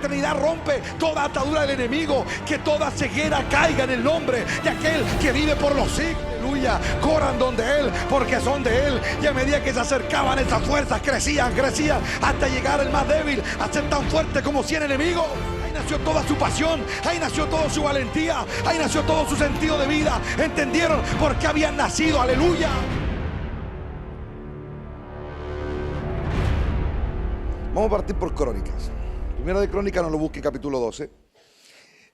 eternidad rompe toda atadura del enemigo, que toda ceguera caiga en el nombre de aquel que vive por los siglos. Aleluya, corran donde Él, porque son de Él. Y a medida que se acercaban, esas fuerzas crecían hasta llegar el más débil a ser tan fuerte como 100 enemigos. Ahí nació toda su pasión, ahí nació toda su valentía, ahí nació todo su sentido de vida. Entendieron por qué habían nacido. Aleluya. Vamos a partir por Crónicas. Primera de Crónicas, no lo busque, capítulo 12.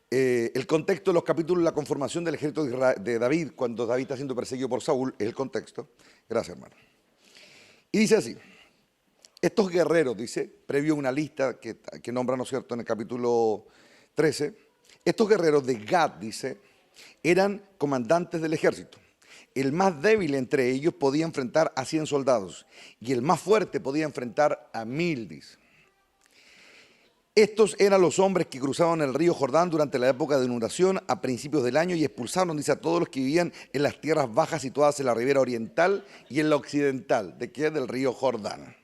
El contexto de los capítulos, la conformación del ejército de David, cuando David está siendo perseguido por Saúl, es el contexto. Gracias, hermano. Y dice así: estos guerreros, dice, previo a una lista que nombra, ¿no es cierto?, en el capítulo 13, estos guerreros de Gad, dice, eran comandantes del ejército. El más débil entre ellos podía enfrentar a 100 soldados y el más fuerte podía enfrentar a 1000, dice. Estos eran los hombres que cruzaban el río Jordán durante la época de inundación a principios del año y expulsaron, dice, a todos los que vivían en las tierras bajas situadas en la ribera oriental y en la occidental, ¿de qué? Del río Jordán.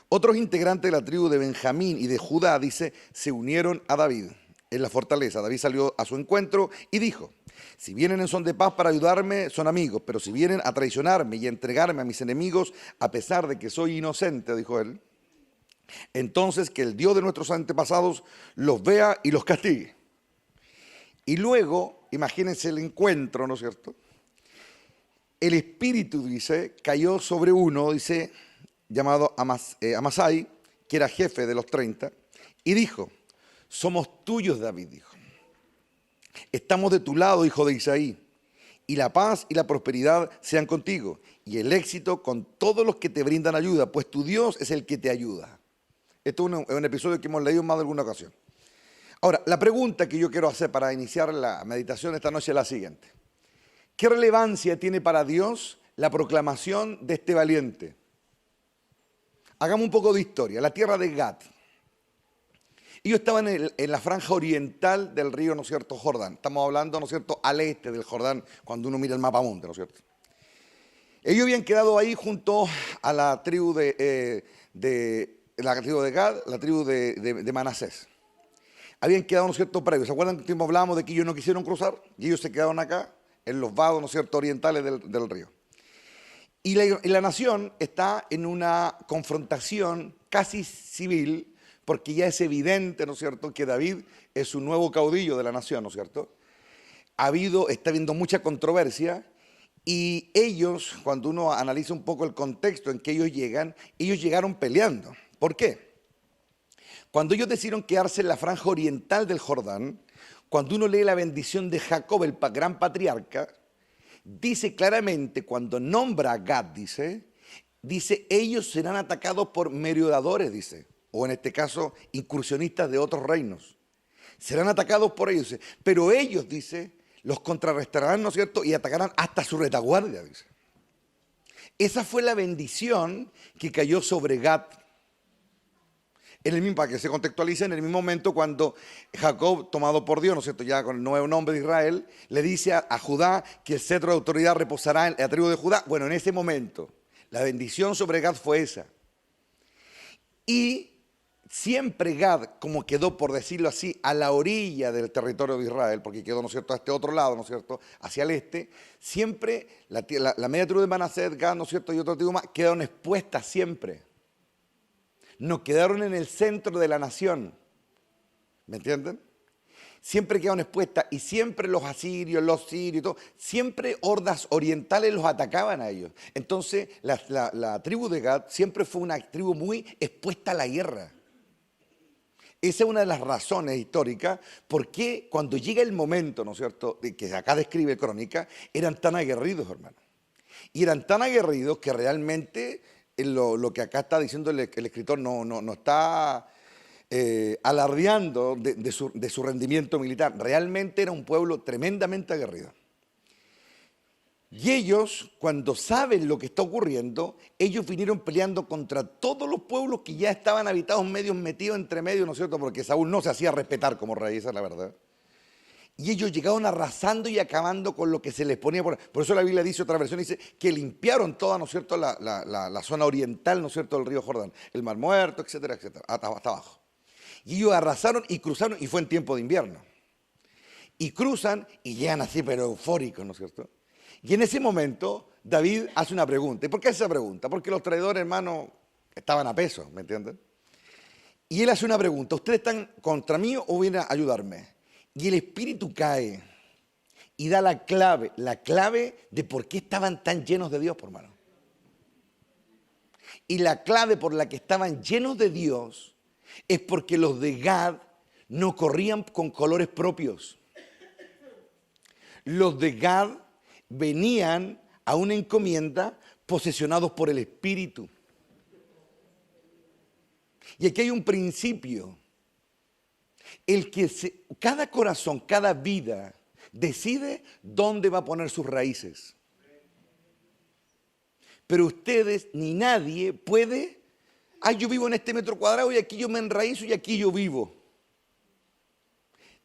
Otros integrantes de la tribu de Benjamín y de Judá, dice, se unieron a David en la fortaleza. David salió a su encuentro y dijo: si vienen en son de paz para ayudarme, son amigos, pero si vienen a traicionarme y a entregarme a mis enemigos, a pesar de que soy inocente, dijo él, entonces que el Dios de nuestros antepasados los vea y los castigue. Y luego, imagínense el encuentro, ¿no es cierto? El espíritu, dice, cayó sobre uno, dice, llamado Amasai, que era jefe de los 30, y dijo: somos tuyos, David, dijo. Estamos de tu lado, hijo de Isaí, y la paz y la prosperidad sean contigo, y el éxito con todos los que te brindan ayuda, pues tu Dios es el que te ayuda. Esto es un episodio que hemos leído en más de alguna ocasión. Ahora, la pregunta que yo quiero hacer para iniciar la meditación esta noche es la siguiente: ¿qué relevancia tiene para Dios la proclamación de este valiente? Hagamos un poco de historia. La tierra de Gad. Ellos estaban en la franja oriental del río, ¿no es cierto?, Jordán. Estamos hablando, ¿no es cierto?, al este del Jordán, cuando uno mira el mapa mundo, ¿no es cierto? Ellos habían quedado ahí junto a la tribu de Gad, la tribu de Manasés. Habían quedado, ¿no es cierto?, previos. ¿Se acuerdan que hablábamos de que ellos no quisieron cruzar? Y ellos se quedaron acá, en los vados, ¿no es cierto?, orientales del río. Y la nación está en una confrontación casi civil, porque ya es evidente, ¿no es cierto?, que David es un nuevo caudillo de la nación, ¿no es cierto? Está habiendo mucha controversia, y ellos, cuando uno analiza un poco el contexto en que ellos llegaron peleando. ¿Por qué? Cuando ellos decidieron quedarse en la franja oriental del Jordán, cuando uno lee la bendición de Jacob, el gran patriarca, dice claramente, cuando nombra a Gad, dice, ellos serán atacados por merodeadores, dice, o en este caso, incursionistas de otros reinos. Serán atacados por ellos, dice, pero ellos, dice, los contrarrestarán, ¿no es cierto?, y atacarán hasta su retaguardia, dice. Esa fue la bendición que cayó sobre Gad. Para que se contextualice, en el mismo momento cuando Jacob, tomado por Dios, ¿no es cierto?, ya con el nuevo nombre de Israel, le dice a Judá que el cetro de autoridad reposará en la tribu de Judá. Bueno, en ese momento, la bendición sobre Gad fue esa. Y siempre Gad, como quedó, por decirlo así, a la orilla del territorio de Israel, porque quedó, ¿no es cierto?, a este otro lado, ¿no es cierto?, hacia el este, siempre la media tribu de Manasés, Gad, ¿no es cierto?, y otra tribu más, quedaron expuestas siempre. No quedaron en el centro de la nación. ¿Me entienden? Siempre quedaron expuestas, y siempre los asirios, los sirios, todo, siempre hordas orientales los atacaban a ellos. Entonces, la tribu de Gad siempre fue una tribu muy expuesta a la guerra. Esa es una de las razones históricas por qué cuando llega el momento, ¿no es cierto?, de que acá describe Crónica, eran tan aguerridos, hermano. Y eran tan aguerridos que realmente lo que acá está diciendo el escritor no está alardeando de su rendimiento militar. Realmente era un pueblo tremendamente aguerrido. Y ellos, cuando saben lo que está ocurriendo, ellos vinieron peleando contra todos los pueblos que ya estaban habitados, medios metidos entre medio, ¿no es cierto?, porque Saúl no se hacía respetar como rey, esa es la verdad. Y ellos llegaron arrasando y acabando con lo que se les ponía por eso la Biblia dice, otra versión dice, que limpiaron toda, ¿no es cierto?, la zona oriental, ¿no es cierto?, del río Jordán, el Mar Muerto, etcétera, etcétera, hasta abajo. Y ellos arrasaron y cruzaron, y fue en tiempo de invierno. Y cruzan y llegan así, pero eufóricos, ¿no es cierto? Y en ese momento David hace una pregunta. ¿Y por qué hace esa pregunta? Porque los traidores, hermano, estaban a peso, ¿me entienden? Y él hace una pregunta. ¿Ustedes están contra mí o vienen a ayudarme? Y el espíritu cae y da la clave de por qué estaban tan llenos de Dios, por hermano. Y la clave por la que estaban llenos de Dios es porque los de Gad no corrían con colores propios. Los de Gad venían a una encomienda posesionados por el Espíritu. Y aquí hay un principio. Cada corazón, cada vida decide dónde va a poner sus raíces. Pero ustedes ni nadie puede, yo vivo en este metro cuadrado y aquí yo me enraizo y aquí yo vivo.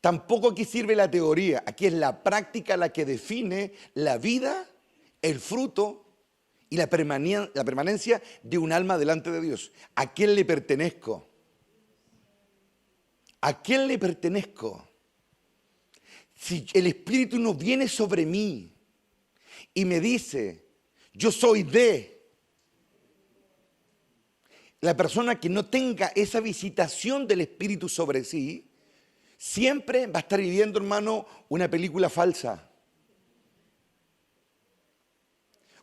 Tampoco aquí sirve la teoría, aquí es la práctica la que define la vida, el fruto y la permanencia de un alma delante de Dios. ¿A quién le pertenezco? ¿A quién le pertenezco? Si el Espíritu no viene sobre mí y me dice, yo soy la persona que no tenga esa visitación del Espíritu sobre sí, siempre va a estar viviendo, hermano, una película falsa.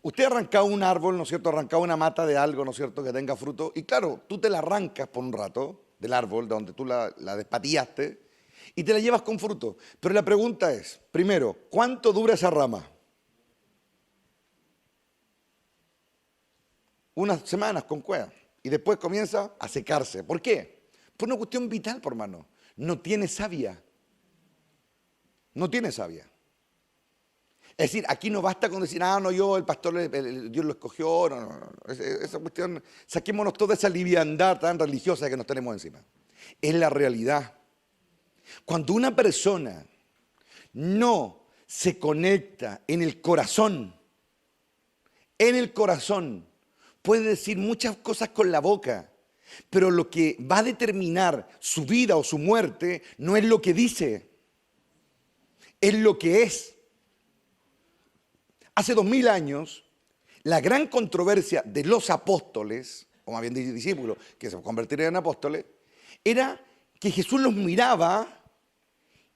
Usted ha arrancado un árbol, ¿no es cierto? Ha arrancado una mata de algo, ¿no es cierto? Que tenga fruto. Y claro, tú te la arrancas por un rato del árbol, de donde tú la despatillaste, y te la llevas con fruto. Pero la pregunta es, primero, ¿cuánto dura esa rama? Unas semanas con cueva. Y después comienza a secarse. ¿Por qué? Por una cuestión vital, por hermano. No tiene savia. No tiene savia. Es decir, aquí no basta con decir, no, el pastor, Dios lo escogió. No. Esa cuestión, saquémonos toda esa liviandad tan religiosa que nos tenemos encima. Es la realidad. Cuando una persona no se conecta en el corazón, puede decir muchas cosas con la boca, pero lo que va a determinar su vida o su muerte no es lo que dice, es lo que es. Hace 2000 años, la gran controversia de los apóstoles, o más bien de discípulos que se convertirían en apóstoles, era que Jesús los miraba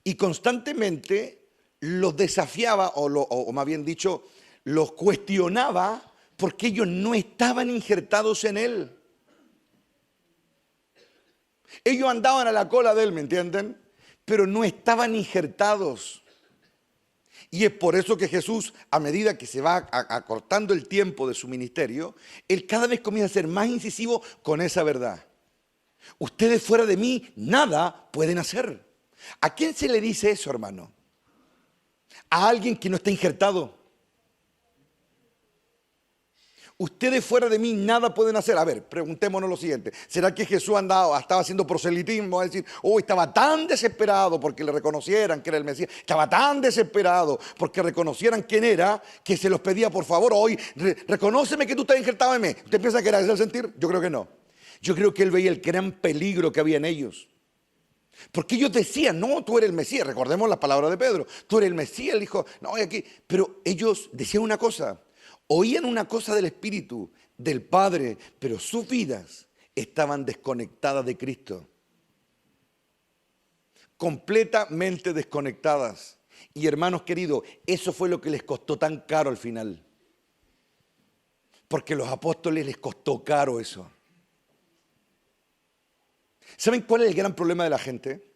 y constantemente los desafiaba, o más bien dicho, los cuestionaba porque ellos no estaban injertados en Él. Ellos andaban a la cola de Él, ¿me entienden? Pero no estaban injertados. Y es por eso que Jesús, a medida que se va acortando el tiempo de su ministerio, Él cada vez comienza a ser más incisivo con esa verdad. Ustedes fuera de mí nada pueden hacer. ¿A quién se le dice eso, hermano? A alguien que no está injertado. Ustedes fuera de mí nada pueden hacer. A ver, preguntémonos lo siguiente. ¿Será que Jesús estaba haciendo proselitismo? A decir, estaba tan desesperado porque le reconocieran que era el Mesías. Estaba tan desesperado porque reconocieran quién era, que se los pedía, por favor, hoy, reconóceme que tú estás injertado en mí. ¿Usted piensa que era ese el sentir? Yo creo que no. Yo creo que él veía el gran peligro que había en ellos. Porque ellos decían, no, tú eres el Mesías. Recordemos las palabras de Pedro. Tú eres el Mesías. Él dijo, no, aquí. Pero ellos decían una cosa. Oían una cosa del Espíritu, del Padre, pero sus vidas estaban desconectadas de Cristo. Completamente desconectadas. Y hermanos queridos, eso fue lo que les costó tan caro al final. Porque a los apóstoles les costó caro eso. ¿Saben cuál es el gran problema de la gente?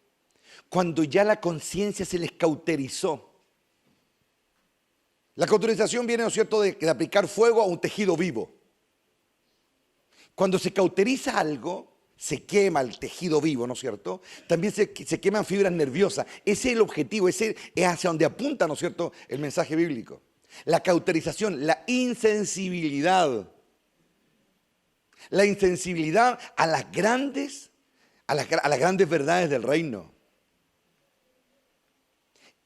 Cuando ya la conciencia se les cauterizó. La cauterización viene, ¿no es cierto?, de aplicar fuego a un tejido vivo. Cuando se cauteriza algo, se quema el tejido vivo, ¿no es cierto? También se queman fibras nerviosas. Ese es el objetivo, ese es hacia donde apunta, ¿no es cierto?, el mensaje bíblico. La cauterización, la insensibilidad. La insensibilidad a las grandes verdades del reino.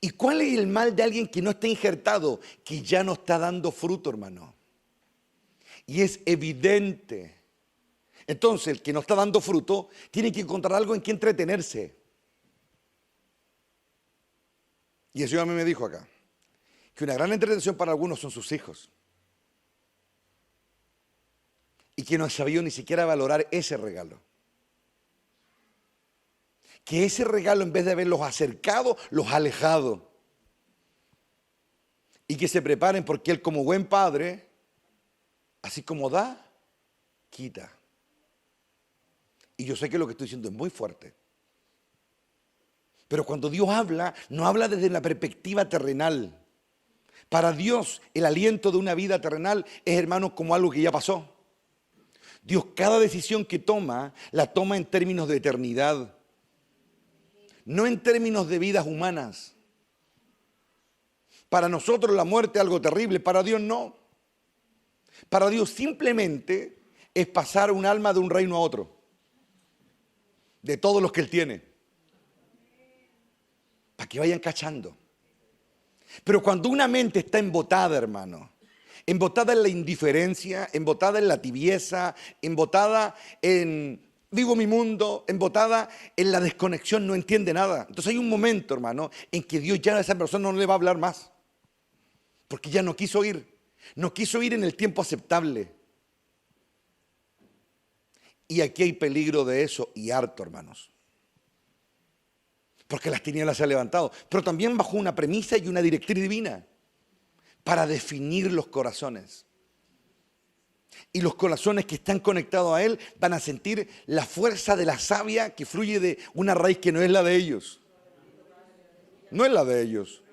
¿Y cuál es el mal de alguien que no está injertado? Que ya no está dando fruto, hermano. Y es evidente Entonces, el que no está dando fruto tiene que encontrar algo en que entretenerse. Y el Señor a mí me dijo acá que una gran entretención para algunos son sus hijos. Y que no han sabido ni siquiera valorar ese regalo. Que ese regalo, en vez de haberlos acercado, los ha alejado. Y que se preparen porque Él, como buen padre, así como da, quita. Y yo sé que lo que estoy diciendo es muy fuerte. Pero cuando Dios habla, no habla desde la perspectiva terrenal. Para Dios, el aliento de una vida terrenal es, hermanos, como algo que ya pasó. Dios, cada decisión que toma, la toma en términos de eternidad. No en términos de vidas humanas. Para nosotros la muerte es algo terrible, para Dios no. Para Dios simplemente es pasar un alma de un reino a otro. De todos los que Él tiene. Para que vayan cachando. Pero cuando una mente está embotada, hermano, embotada en la indiferencia, embotada en la tibieza, embotada en vivo mi mundo, embotada en la desconexión, no entiende nada. Entonces hay un momento, hermano, en que Dios ya a esa persona no le va a hablar más. Porque ya no quiso ir. No quiso ir en el tiempo aceptable. Y aquí hay peligro de eso y harto, hermanos. Porque las tinieblas se han levantado. Pero también bajo una premisa y una directriz divina. Para definir los corazones. Y los corazones que están conectados a Él van a sentir la fuerza de la savia que fluye de una raíz que no es la de ellos. No es la de ellos.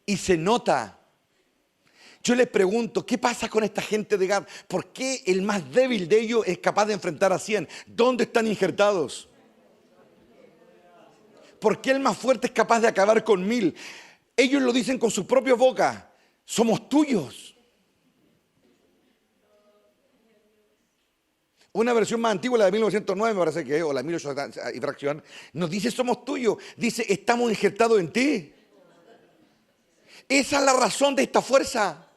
Y se nota. Yo les pregunto, ¿qué pasa con esta gente de Gad? ¿Por qué el más débil de ellos es capaz de enfrentar a 100? ¿Dónde están injertados? ¿Por qué el más fuerte es capaz de acabar con 1000? Ellos lo dicen con sus propias bocas. Somos tuyos. Una versión más antigua, la de 1909, me parece que es, o la 1800 y fracción, nos dice somos tuyos. Dice, estamos injertados en ti. Esa es la razón de esta fuerza.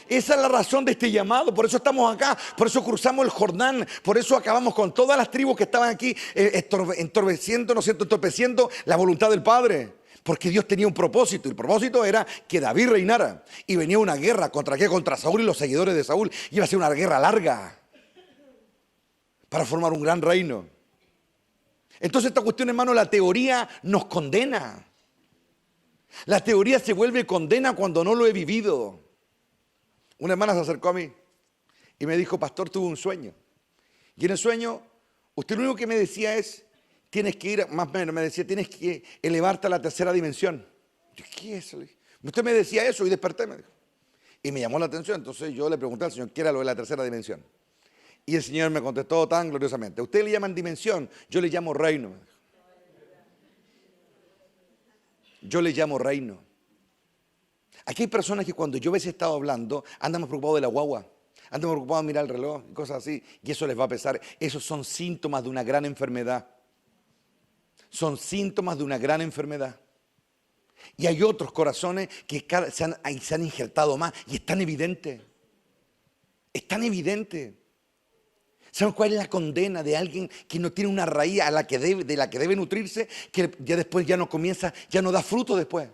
Esa es la razón de este llamado, por eso estamos acá, por eso cruzamos el Jordán, por eso acabamos con todas las tribus que estaban aquí entorpeciendo la voluntad del Padre. Porque Dios tenía un propósito, y el propósito era que David reinara. Y venía una guerra, ¿contra qué? Contra Saúl y los seguidores de Saúl. Iba a ser una guerra larga para formar un gran reino. Entonces esta cuestión, hermano, la teoría nos condena. La teoría se vuelve condena cuando no lo he vivido. Una hermana se acercó a mí y me dijo, pastor, tuve un sueño. Y en el sueño, usted lo único que me decía es, tienes que ir, más o menos, me decía, tienes que elevarte a la tercera dimensión. Yo, ¿qué es eso? Usted me decía eso y desperté, me dijo. Y me llamó la atención, entonces yo le pregunté al Señor, ¿qué era lo de la tercera dimensión? Y el Señor me contestó tan gloriosamente, ustedes le llaman dimensión, yo le llamo reino. Me dijo. Yo le llamo reino. Aquí hay personas que cuando yo a veces he estado hablando, andan más preocupados de la guagua, andan más preocupados de mirar el reloj y cosas así, y eso les va a pesar. Esos son síntomas de una gran enfermedad. Son síntomas de una gran enfermedad. Y hay otros corazones que se han injertado más y es tan evidente. Es tan evidente. ¿Saben cuál es la condena de alguien que no tiene una raíz de la que debe nutrirse, que ya después ya no comienza, ya no da fruto después?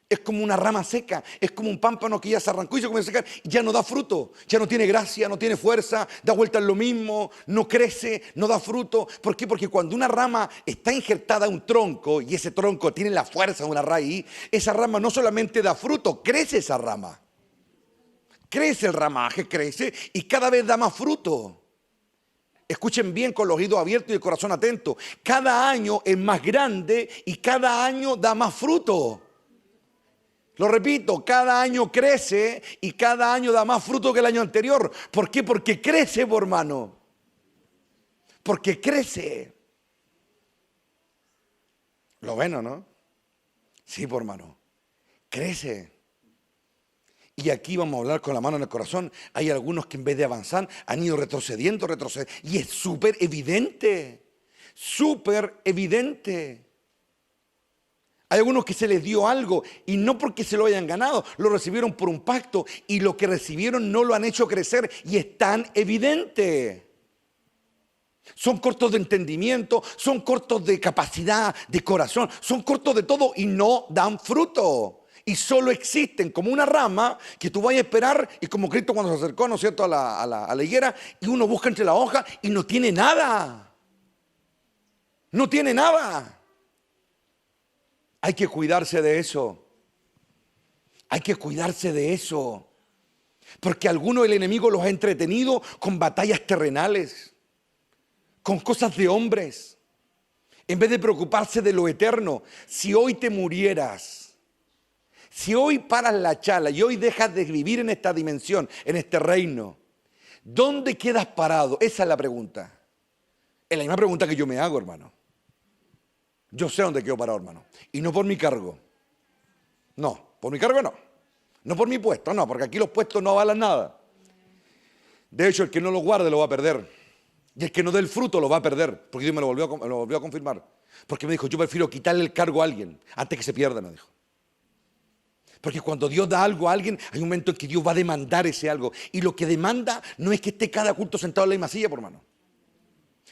Es como una rama seca, es como un pámpano que ya se arrancó y se comienza a secar y ya no da fruto, ya no tiene gracia, no tiene fuerza, da vuelta en lo mismo, no crece, no da fruto. ¿Por qué? Porque cuando una rama está injertada en un tronco y ese tronco tiene la fuerza de una raíz, esa rama no solamente da fruto, crece esa rama. Crece el ramaje, crece y cada vez da más fruto. Escuchen bien con los oídos abiertos y el corazón atento. Cada año es más grande y cada año da más fruto. Lo repito, cada año crece y cada año da más fruto que el año anterior. ¿Por qué? Porque crece, hermano. Porque crece. ¿Lo ven o no? Sí, hermano. Crece. Y aquí vamos a hablar con la mano en el corazón. Hay algunos que en vez de avanzar han ido retrocediendo. Y es súper evidente. Súper evidente. Hay algunos que se les dio algo y no porque se lo hayan ganado, lo recibieron por un pacto y lo que recibieron no lo han hecho crecer y es tan evidente. Son cortos de entendimiento, son cortos de capacidad, de corazón, son cortos de todo y no dan fruto. Y solo existen como una rama que tú vayas a esperar y como Cristo cuando se acercó, ¿no es cierto?, a la higuera y uno busca entre la hoja y no tiene nada. No tiene nada. Hay que cuidarse de eso. Hay que cuidarse de eso. Porque algunos el enemigo los ha entretenido con batallas terrenales, con cosas de hombres, en vez de preocuparse de lo eterno. Si hoy te murieras, si hoy paras la chala y hoy dejas de vivir en esta dimensión, en este reino, ¿dónde quedas parado? Esa es la pregunta. Es la misma pregunta que yo me hago, hermano. Yo sé dónde quedo parado, hermano. Y no por mi cargo. No, por mi cargo no. No por mi puesto, no, porque aquí los puestos no avalan nada. De hecho, el que no lo guarde lo va a perder. Y el que no dé el fruto lo va a perder. Porque Dios me lo volvió a confirmar. Porque me dijo, yo prefiero quitarle el cargo a alguien antes que se pierda, me dijo. Porque cuando Dios da algo a alguien, hay un momento en que Dios va a demandar ese algo. Y lo que demanda no es que esté cada culto sentado en la misma silla, por hermano.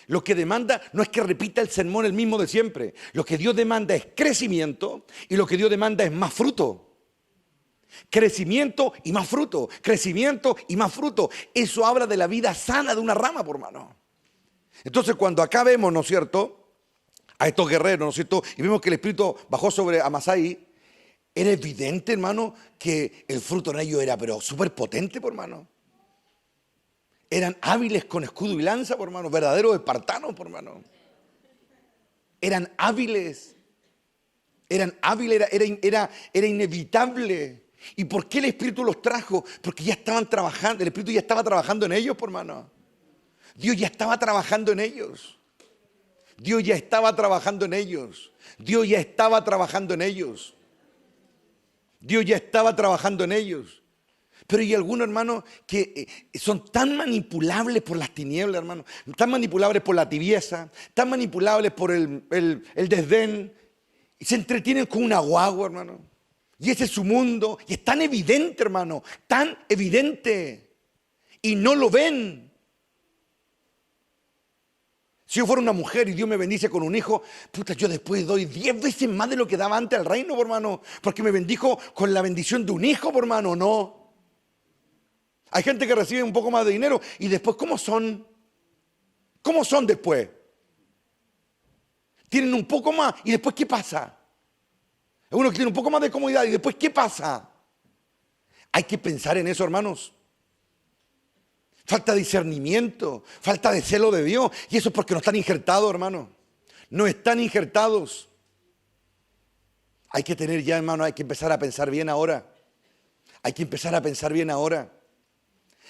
Lo que demanda no es que repita el sermón el mismo de siempre. Lo que Dios demanda es crecimiento y lo que Dios demanda es más fruto. Crecimiento y más fruto. Crecimiento y más fruto. Eso habla de la vida sana de una rama, por hermano. Entonces cuando acá vemos, ¿no es cierto?, a estos guerreros, ¿no es cierto?, y vemos que el Espíritu bajó sobre Amasai, era evidente, hermano, que el fruto en ellos era pero súper potente, por hermano. Eran hábiles con escudo y lanza, por hermano, verdaderos espartanos, por hermano. Eran hábiles. Eran hábiles, era inevitable. ¿Y por qué el Espíritu los trajo? Porque ya estaban trabajando, el Espíritu ya estaba trabajando en ellos, por hermano. Dios ya estaba trabajando en ellos. Dios ya estaba trabajando en ellos. Dios ya estaba trabajando en ellos. Dios ya estaba trabajando en ellos. Pero hay algunos, hermanos, que son tan manipulables por las tinieblas, hermano, tan manipulables por la tibieza, tan manipulables por el desdén, y se entretienen con una guagua, hermano. Y ese es su mundo, y es tan evidente, hermano, tan evidente, y no lo ven. Si yo fuera una mujer y Dios me bendice con un hijo, puta, yo después doy 10 veces más de lo que daba antes al reino, por hermano, porque me bendijo con la bendición de un hijo, por hermano, no. Hay gente que recibe un poco más de dinero y después, ¿cómo son? ¿Cómo son después? Tienen un poco más y después, ¿qué pasa? Hay uno que tiene un poco más de comodidad y después, ¿qué pasa? Hay que pensar en eso, hermanos. Falta discernimiento, falta de celo de Dios. Y eso es porque no están injertados, hermano. No están injertados. Hay que tener ya, hermano, hay que empezar a pensar bien ahora. Hay que empezar a pensar bien ahora.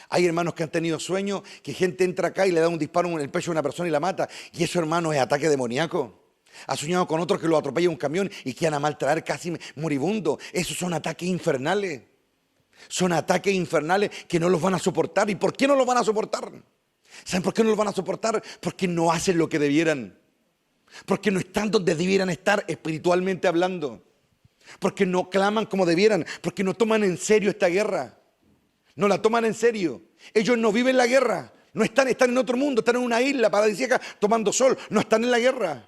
Hay hermanos que han tenido sueños, que gente entra acá y le da un disparo en el pecho a una persona y la mata. Y eso, hermano, es ataque demoníaco. Ha soñado con otros que lo atropella un camión y que van a maltratar casi moribundo. Esos son ataques infernales. Son ataques infernales que no los van a soportar. ¿Y por qué no los van a soportar? ¿Saben por qué no los van a soportar? Porque no hacen lo que debieran. Porque no están donde debieran estar espiritualmente hablando. Porque no claman como debieran. Porque no toman en serio esta guerra. No la toman en serio. Ellos no viven la guerra. No están en otro mundo. Están en una isla paradisíaca tomando sol. No están en la guerra.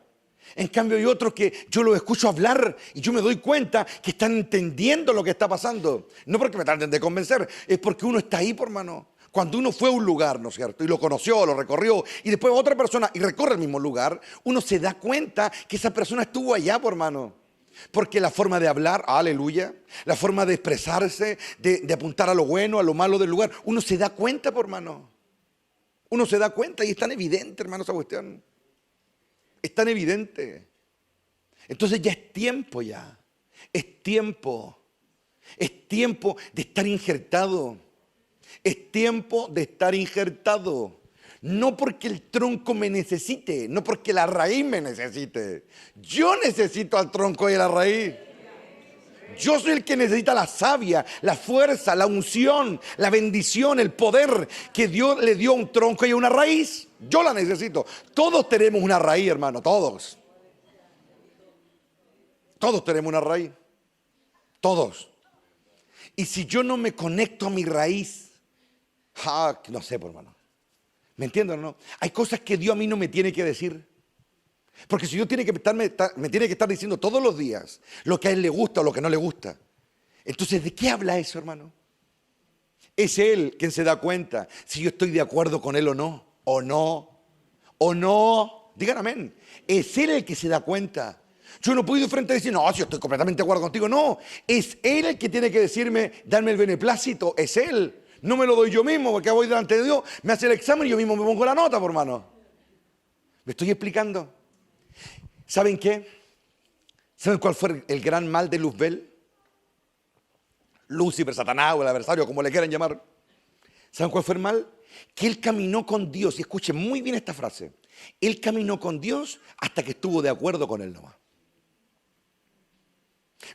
En cambio hay otros que yo los escucho hablar y yo me doy cuenta que están entendiendo lo que está pasando. No porque me traten de convencer, es porque uno está ahí, por hermano. Cuando uno fue a un lugar, ¿no es cierto? Y lo conoció, lo recorrió, y después otra persona y recorre el mismo lugar, uno se da cuenta que esa persona estuvo allá, por hermano. Porque la forma de hablar, aleluya, la forma de expresarse, de apuntar a lo bueno, a lo malo del lugar, uno se da cuenta, por hermano. Uno se da cuenta y es tan evidente, hermano, esa cuestión. Es tan evidente. Entonces ya es tiempo ya. Es tiempo. Es tiempo de estar injertado. Es tiempo de estar injertado. No porque el tronco me necesite, no porque la raíz me necesite. Yo necesito al tronco y a la raíz. Yo soy el que necesita la savia, la fuerza, la unción, la bendición, el poder que Dios le dio a un tronco y a una raíz. Yo la necesito. Todos tenemos una raíz, hermano, todos. Todos tenemos una raíz. Todos. Y si yo no me conecto a mi raíz, no sé, por hermano. ¿Me entienden o no? Hay cosas que Dios a mí no me tiene que decir. Porque si Dios me tiene que estar diciendo todos los días lo que a Él le gusta o lo que no le gusta. Entonces, ¿de qué habla eso, hermano? Es Él quien se da cuenta si yo estoy de acuerdo con Él o no. O no. O no. Digan amén. Es Él el que se da cuenta. Yo no puedo ir de frente a decir, no, si yo estoy completamente de acuerdo contigo. No, es Él el que tiene que decirme, darme el beneplácito. Es Él. No me lo doy yo mismo, porque voy delante de Dios, me hace el examen y yo mismo me pongo la nota, por hermano. ¿Me estoy explicando? ¿Saben qué? ¿Saben cuál fue el gran mal de Luzbel? Lucifer, Satanás o el adversario, como le quieran llamar. ¿Saben cuál fue el mal? Que él caminó con Dios, y escuchen muy bien esta frase. Él caminó con Dios hasta que estuvo de acuerdo con Él nomás.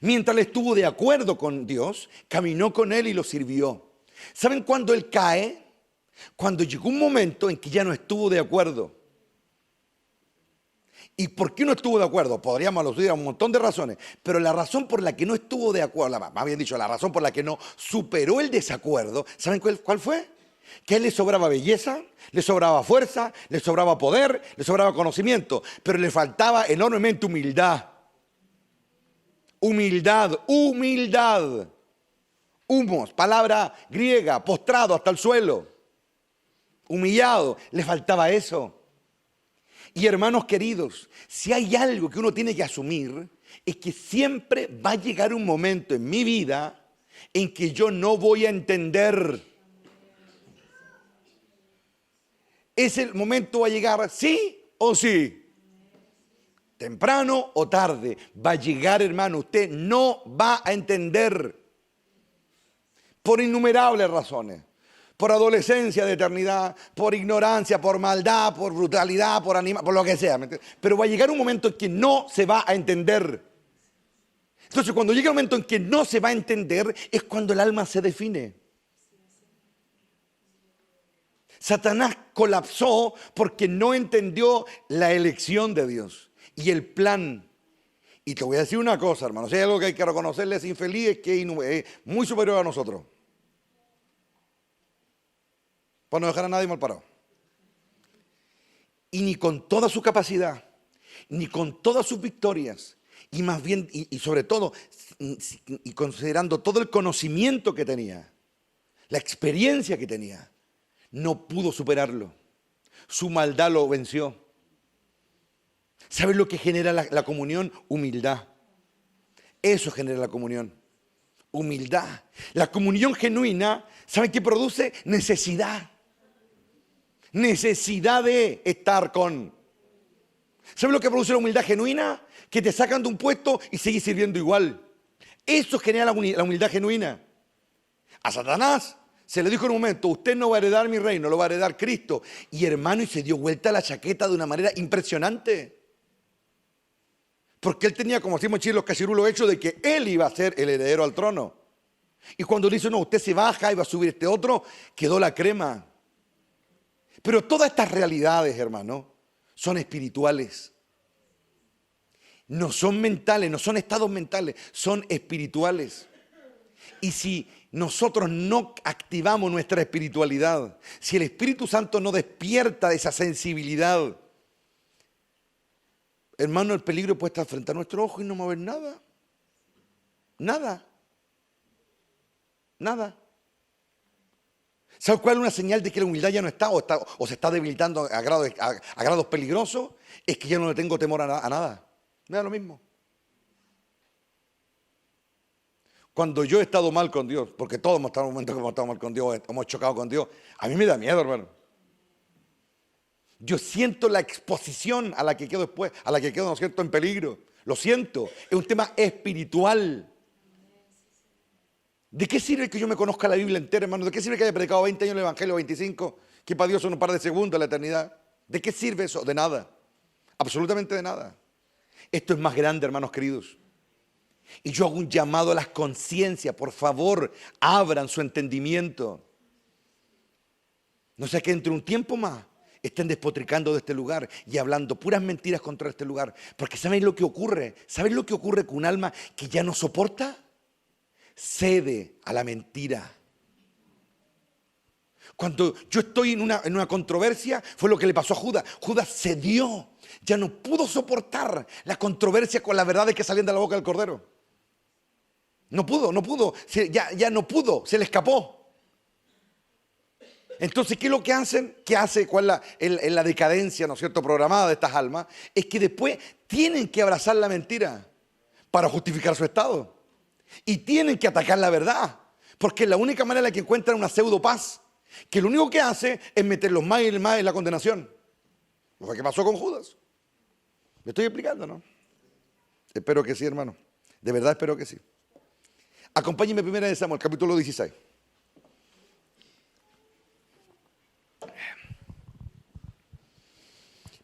Mientras él estuvo de acuerdo con Dios, caminó con Él y lo sirvió. ¿Saben cuándo él cae? Cuando llegó un momento en que ya no estuvo de acuerdo. ¿Y por qué no estuvo de acuerdo? Podríamos aludir a un montón de razones, pero la razón por la que no estuvo de acuerdo, más bien dicho, la razón por la que no superó el desacuerdo, ¿saben cuál fue? Que a él le sobraba belleza, le sobraba fuerza, le sobraba poder, le sobraba conocimiento, pero le faltaba enormemente humildad. Humildad. Humos, palabra griega, postrado hasta el suelo. Humillado, le faltaba eso. Y hermanos queridos, si hay algo que uno tiene que asumir, es que siempre va a llegar un momento en mi vida en que yo no voy a entender. Ese momento va a llegar sí o sí. Temprano o tarde va a llegar, hermano. Usted no va a entender. Por innumerables razones. Por adolescencia de eternidad, por ignorancia, por maldad, por brutalidad, por lo que sea. Pero va a llegar un momento en que no se va a entender. Entonces, cuando llega el momento en que no se va a entender, es cuando el alma se define. Satanás colapsó porque no entendió la elección de Dios y el plan. Y te voy a decir una cosa, hermano. Si hay algo que hay que reconocerle a ese infeliz, es que es muy superior a nosotros. Para no dejar a nadie mal parado. Y ni con toda su capacidad, ni con todas sus victorias, y más bien, y sobre todo, y considerando todo el conocimiento que tenía, la experiencia que tenía, no pudo superarlo. Su maldad lo venció. ¿Sabes lo que genera la comunión? Humildad. Eso genera la comunión. Humildad. La comunión genuina, ¿saben qué produce? Necesidad. Necesidad de estar con. ¿Sabes lo que produce la humildad genuina? Que te sacan de un puesto y sigues sirviendo igual. Eso genera la humildad genuina. A Satanás se le dijo en un momento, usted no va a heredar mi reino, lo va a heredar Cristo. Y hermano, y se dio vuelta la chaqueta de una manera impresionante. Porque él tenía, como decimos en Chile, los cachirulos hechos de que él iba a ser el heredero al trono. Y cuando le dice, no, usted se baja y va a subir este otro, quedó la crema. Pero todas estas realidades, hermano, son espirituales. No son mentales, no son estados mentales, son espirituales. Y si nosotros no activamos nuestra espiritualidad, si el Espíritu Santo no despierta esa sensibilidad, hermano, el peligro puede estar frente a nuestro ojo y no mover nada. Nada. Nada. ¿Sabes cuál es una señal de que la humildad ya no está o se está debilitando a grados peligrosos? Es que ya no le tengo temor a nada. Me da lo mismo. Cuando yo he estado mal con Dios, porque todos hemos estado en un momento que hemos estado mal con Dios, hemos chocado con Dios, a mí me da miedo, hermano. Yo siento la exposición a la que quedo después, a la que quedo, ¿no es cierto?, en peligro. Lo siento, es un tema espiritual. ¿De qué sirve que yo me conozca la Biblia entera, hermano? ¿De qué sirve que haya predicado 20 años el Evangelio, 25? Que para Dios son un par de segundos la eternidad. ¿De qué sirve eso? De nada. Absolutamente de nada. Esto es más grande, hermanos queridos. Y yo hago un llamado a las conciencias. Por favor, abran su entendimiento. No sea que entre un tiempo más estén despotricando de este lugar y hablando puras mentiras contra este lugar. Porque ¿saben lo que ocurre? ¿Saben lo que ocurre con un alma que ya no soporta? Cede a la mentira. Cuando yo estoy en una controversia, fue lo que le pasó a Judas. Judas cedió, ya no pudo soportar la controversia con las verdades que salían de la boca del Cordero. No pudo, ya no pudo, se le escapó. Entonces, ¿qué es lo que hacen? ¿Qué hace? ¿Cuál es la decadencia, ¿no es cierto?, programada de estas almas? Es que después tienen que abrazar la mentira para justificar su estado. Y tienen que atacar la verdad, porque es la única manera en la que encuentran una pseudo paz, que lo único que hace es meterlos más y más en la condenación. Lo que pasó con Judas. ¿Me estoy explicando, no? Espero que sí, hermano. De verdad espero que sí. Acompáñenme primero en Samuel, capítulo 16.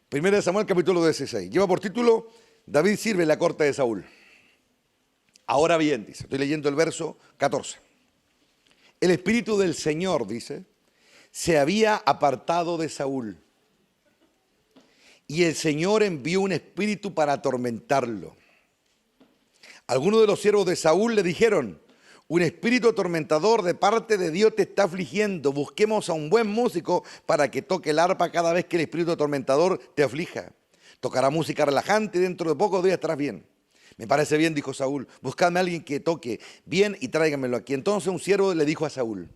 Primera de Samuel, capítulo 16. Lleva por título, David sirve en la corte de Saúl. Ahora bien, dice, estoy leyendo el verso 14. El Espíritu del Señor, dice, se había apartado de Saúl. Y el Señor envió un espíritu para atormentarlo. Algunos de los siervos de Saúl le dijeron, un espíritu atormentador de parte de Dios te está afligiendo. Busquemos a un buen músico para que toque el arpa cada vez que el espíritu atormentador te aflija. Tocará música relajante y dentro de pocos días estarás bien. Me parece bien, dijo Saúl. Buscadme a alguien que toque bien y tráigamelo aquí. Entonces un siervo le dijo a Saúl,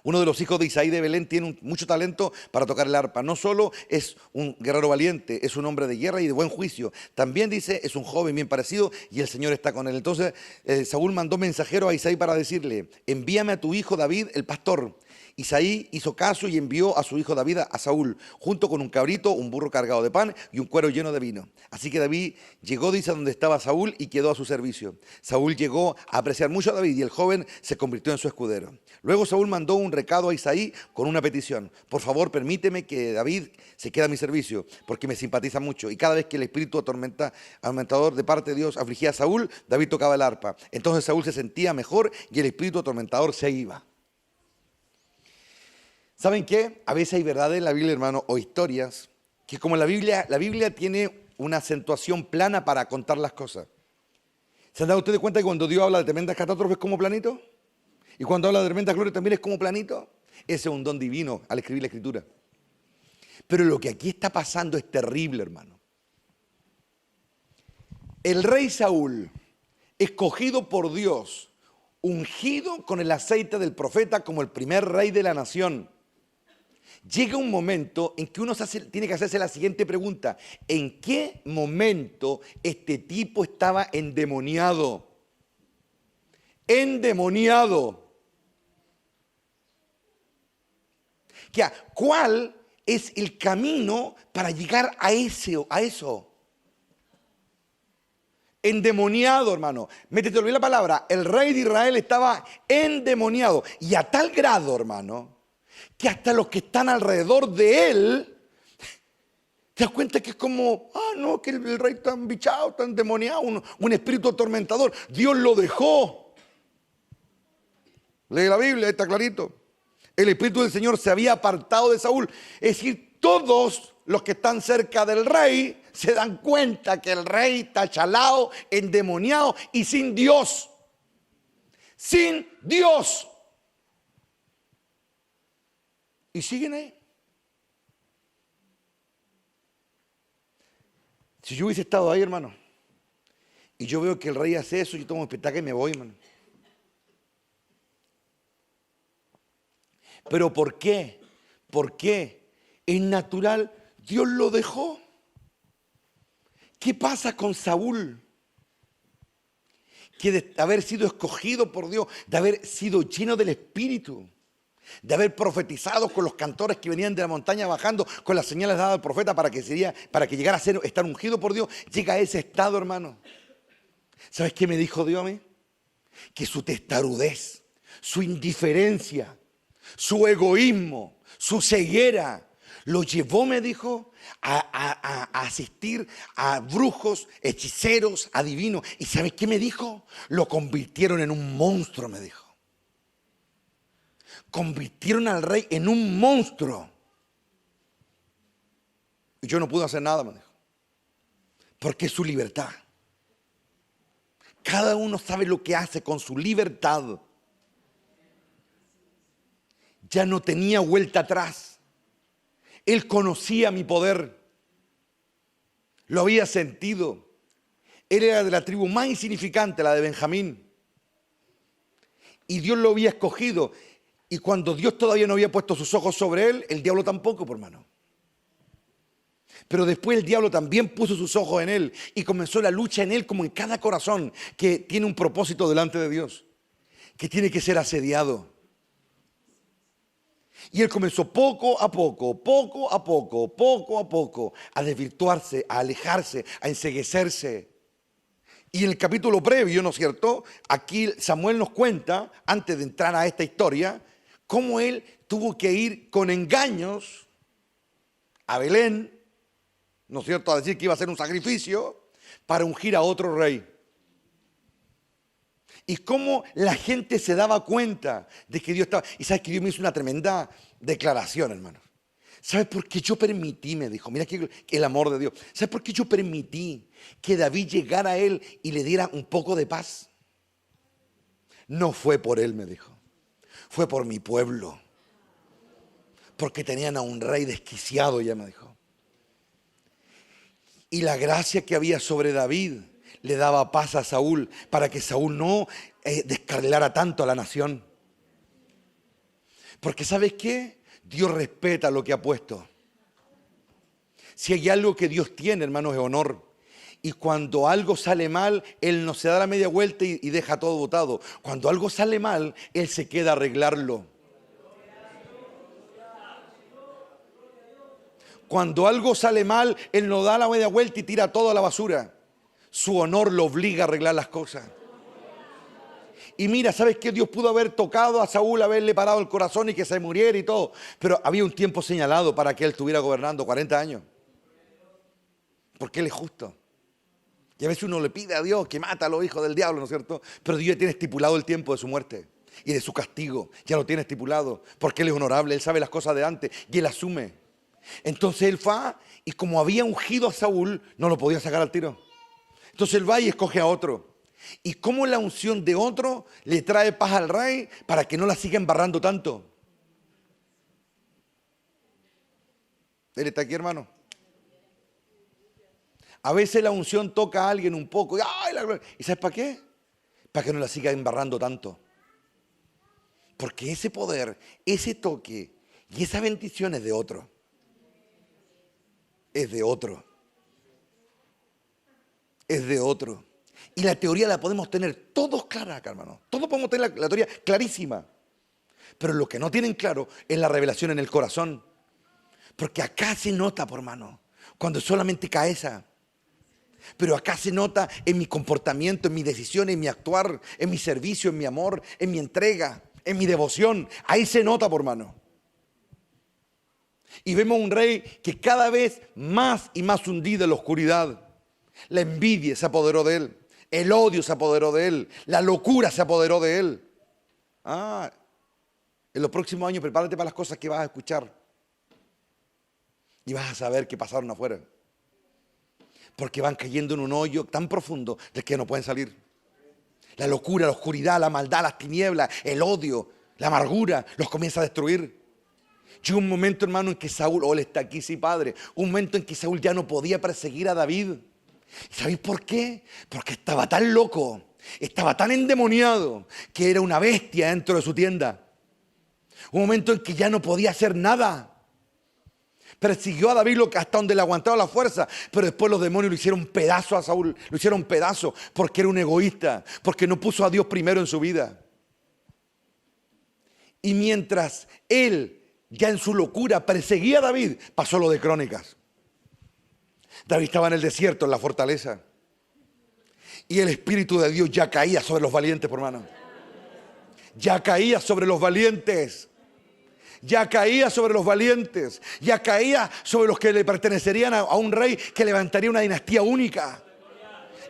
uno de los hijos de Isaí de Belén tiene mucho talento para tocar el arpa. No solo es un guerrero valiente, es un hombre de guerra y de buen juicio. También dice, es un joven bien parecido y el Señor está con él. Entonces Saúl mandó mensajero a Isaí para decirle, envíame a tu hijo David, el pastor. Isaí hizo caso y envió a su hijo David a Saúl, junto con un cabrito, un burro cargado de pan y un cuero lleno de vino. Así que David llegó, dice, a donde estaba Saúl y quedó a su servicio. Saúl llegó a apreciar mucho a David y el joven se convirtió en su escudero. Luego Saúl mandó un recado a Isaí con una petición. Por favor, permíteme que David se quede a mi servicio, porque me simpatiza mucho. Y cada vez que el espíritu atormentador de parte de Dios afligía a Saúl, David tocaba el arpa. Entonces Saúl se sentía mejor y el espíritu atormentador se iba. ¿Saben qué? A veces hay verdades en la Biblia, hermano, o historias, que como la Biblia tiene una acentuación plana para contar las cosas. ¿Se han dado ustedes cuenta que cuando Dios habla de tremendas catástrofes es como planito? Y cuando habla de tremendas glorias también es como planito. Ese es un don divino al escribir la Escritura. Pero lo que aquí está pasando es terrible, hermano. El rey Saúl, escogido por Dios, ungido con el aceite del profeta como el primer rey de la nación, llega un momento en que uno tiene que hacerse la siguiente pregunta. ¿En qué momento este tipo estaba endemoniado? Endemoniado. ¿Cuál es el camino para llegar a eso? Endemoniado, hermano. Métete, olvidé la palabra. El rey de Israel estaba endemoniado. Y a tal grado, hermano, que hasta los que están alrededor de él, te das cuenta que es como, no, que el rey está embichado, está endemoniado, un espíritu atormentador. Dios lo dejó. Lee la Biblia, está clarito. El espíritu del Señor se había apartado de Saúl. Es decir, todos los que están cerca del rey se dan cuenta que el rey está chalado, endemoniado y sin Dios. Sin Dios. Y siguen ahí. Si yo hubiese estado ahí, hermano, y yo veo que el rey hace eso, yo tomo un espectáculo y me voy, hermano. ¿Pero por qué? ¿Por qué? Es natural, Dios lo dejó. ¿Qué pasa con Saúl? Que de haber sido escogido por Dios, de haber sido lleno del Espíritu, de haber profetizado con los cantores que venían de la montaña bajando, con las señales dadas al profeta para que llegara a estar ungido por Dios, llega a ese estado, hermano. ¿Sabes qué me dijo Dios a mí? Que su testarudez, su indiferencia, su egoísmo, su ceguera, lo llevó, me dijo, a asistir a brujos, hechiceros, adivinos. ¿Y sabes qué me dijo? Lo convirtieron en un monstruo, me dijo. Convirtieron al rey en un monstruo. Y yo no pude hacer nada, me dijo. Porque es su libertad. Cada uno sabe lo que hace con su libertad. Ya no tenía vuelta atrás. Él conocía mi poder. Lo había sentido. Él era de la tribu más insignificante, la de Benjamín. Y Dios lo había escogido. Y cuando Dios todavía no había puesto sus ojos sobre él, el diablo tampoco, por hermano. Pero después el diablo también puso sus ojos en él y comenzó la lucha en él, como en cada corazón que tiene un propósito delante de Dios, que tiene que ser asediado. Y él comenzó poco a poco, a desvirtuarse, a alejarse, a enceguecerse. Y en el capítulo previo, ¿no es cierto? Aquí Samuel nos cuenta, antes de entrar a esta historia, cómo él tuvo que ir con engaños a Belén, ¿no es cierto?, a decir que iba a hacer un sacrificio para ungir a otro rey. Y cómo la gente se daba cuenta de que Dios estaba... Y sabes que Dios me hizo una tremenda declaración, hermanos. ¿Sabes por qué yo permití? Me dijo, mira que el amor de Dios. ¿Sabes por qué yo permití que David llegara a él y le diera un poco de paz? No fue por él, me dijo. Fue por mi pueblo. Porque tenían a un rey desquiciado, ya me dijo. Y la gracia que había sobre David le daba paz a Saúl para que Saúl no descarrilara tanto a la nación. Porque ¿sabes qué? Dios respeta lo que ha puesto. Si hay algo que Dios tiene, hermanos, es honor. Y cuando algo sale mal, Él no se da la media vuelta y deja todo botado. Cuando algo sale mal, Él se queda a arreglarlo. Cuando algo sale mal, Él no da la media vuelta y tira todo a la basura. Su honor lo obliga a arreglar las cosas. Y mira, ¿sabes qué? Dios pudo haber tocado a Saúl, haberle parado el corazón y que se muriera y todo. Pero había un tiempo señalado para que él estuviera gobernando, 40 años. Porque Él es justo. Y a veces uno le pide a Dios que mata a los hijos del diablo, ¿no es cierto? Pero Dios ya tiene estipulado el tiempo de su muerte y de su castigo. Ya lo tiene estipulado. Porque Él es honorable, Él sabe las cosas de antes y Él asume. Entonces Él va y como había ungido a Saúl, no lo podía sacar al tiro. Entonces Él va y escoge a otro. Y cómo la unción de otro le trae paz al rey para que no la siga embarrando tanto. Él está aquí, hermano. A veces la unción toca a alguien un poco. ¡Ay, la gloria! ¿Y sabes para qué? Para que no la siga embarrando tanto. Porque ese poder, ese toque y esa bendición es de otro. Es de otro. Es de otro. Y la teoría la podemos tener todos clara acá, hermano. Todos podemos tener la teoría clarísima. Pero lo que no tienen claro es la revelación en el corazón. Porque acá se nota, por hermano, cuando solamente cae esa. Pero acá se nota en mi comportamiento, en mi decisión, en mi actuar, en mi servicio, en mi amor, en mi entrega, en mi devoción. Ahí se nota, por hermano. Y vemos un rey que cada vez más y más hundido en la oscuridad. La envidia se apoderó de él. El odio se apoderó de él. La locura se apoderó de él. En los próximos años prepárate para las cosas que vas a escuchar. Y vas a saber qué pasaron afuera. Porque van cayendo en un hoyo tan profundo del que no pueden salir. La locura, la oscuridad, la maldad, las tinieblas, el odio, la amargura los comienza a destruir. Llegó un momento, hermano, en que Saúl, él está aquí, sí, padre. Un momento en que Saúl ya no podía perseguir a David. ¿Sabéis por qué? Porque estaba tan loco, estaba tan endemoniado, que era una bestia dentro de su tienda. Un momento en que ya no podía hacer nada. Persiguió a David hasta donde le aguantaba la fuerza, pero después los demonios lo hicieron pedazo a Saúl, lo hicieron pedazo porque era un egoísta, porque no puso a Dios primero en su vida. Y mientras él, ya en su locura, perseguía a David, pasó lo de Crónicas. David estaba en el desierto, en la fortaleza. Y el Espíritu de Dios ya caía sobre los valientes, por hermano. Ya caía sobre los valientes. Ya caía sobre los valientes. Ya caía sobre los que le pertenecerían a un rey que levantaría una dinastía única.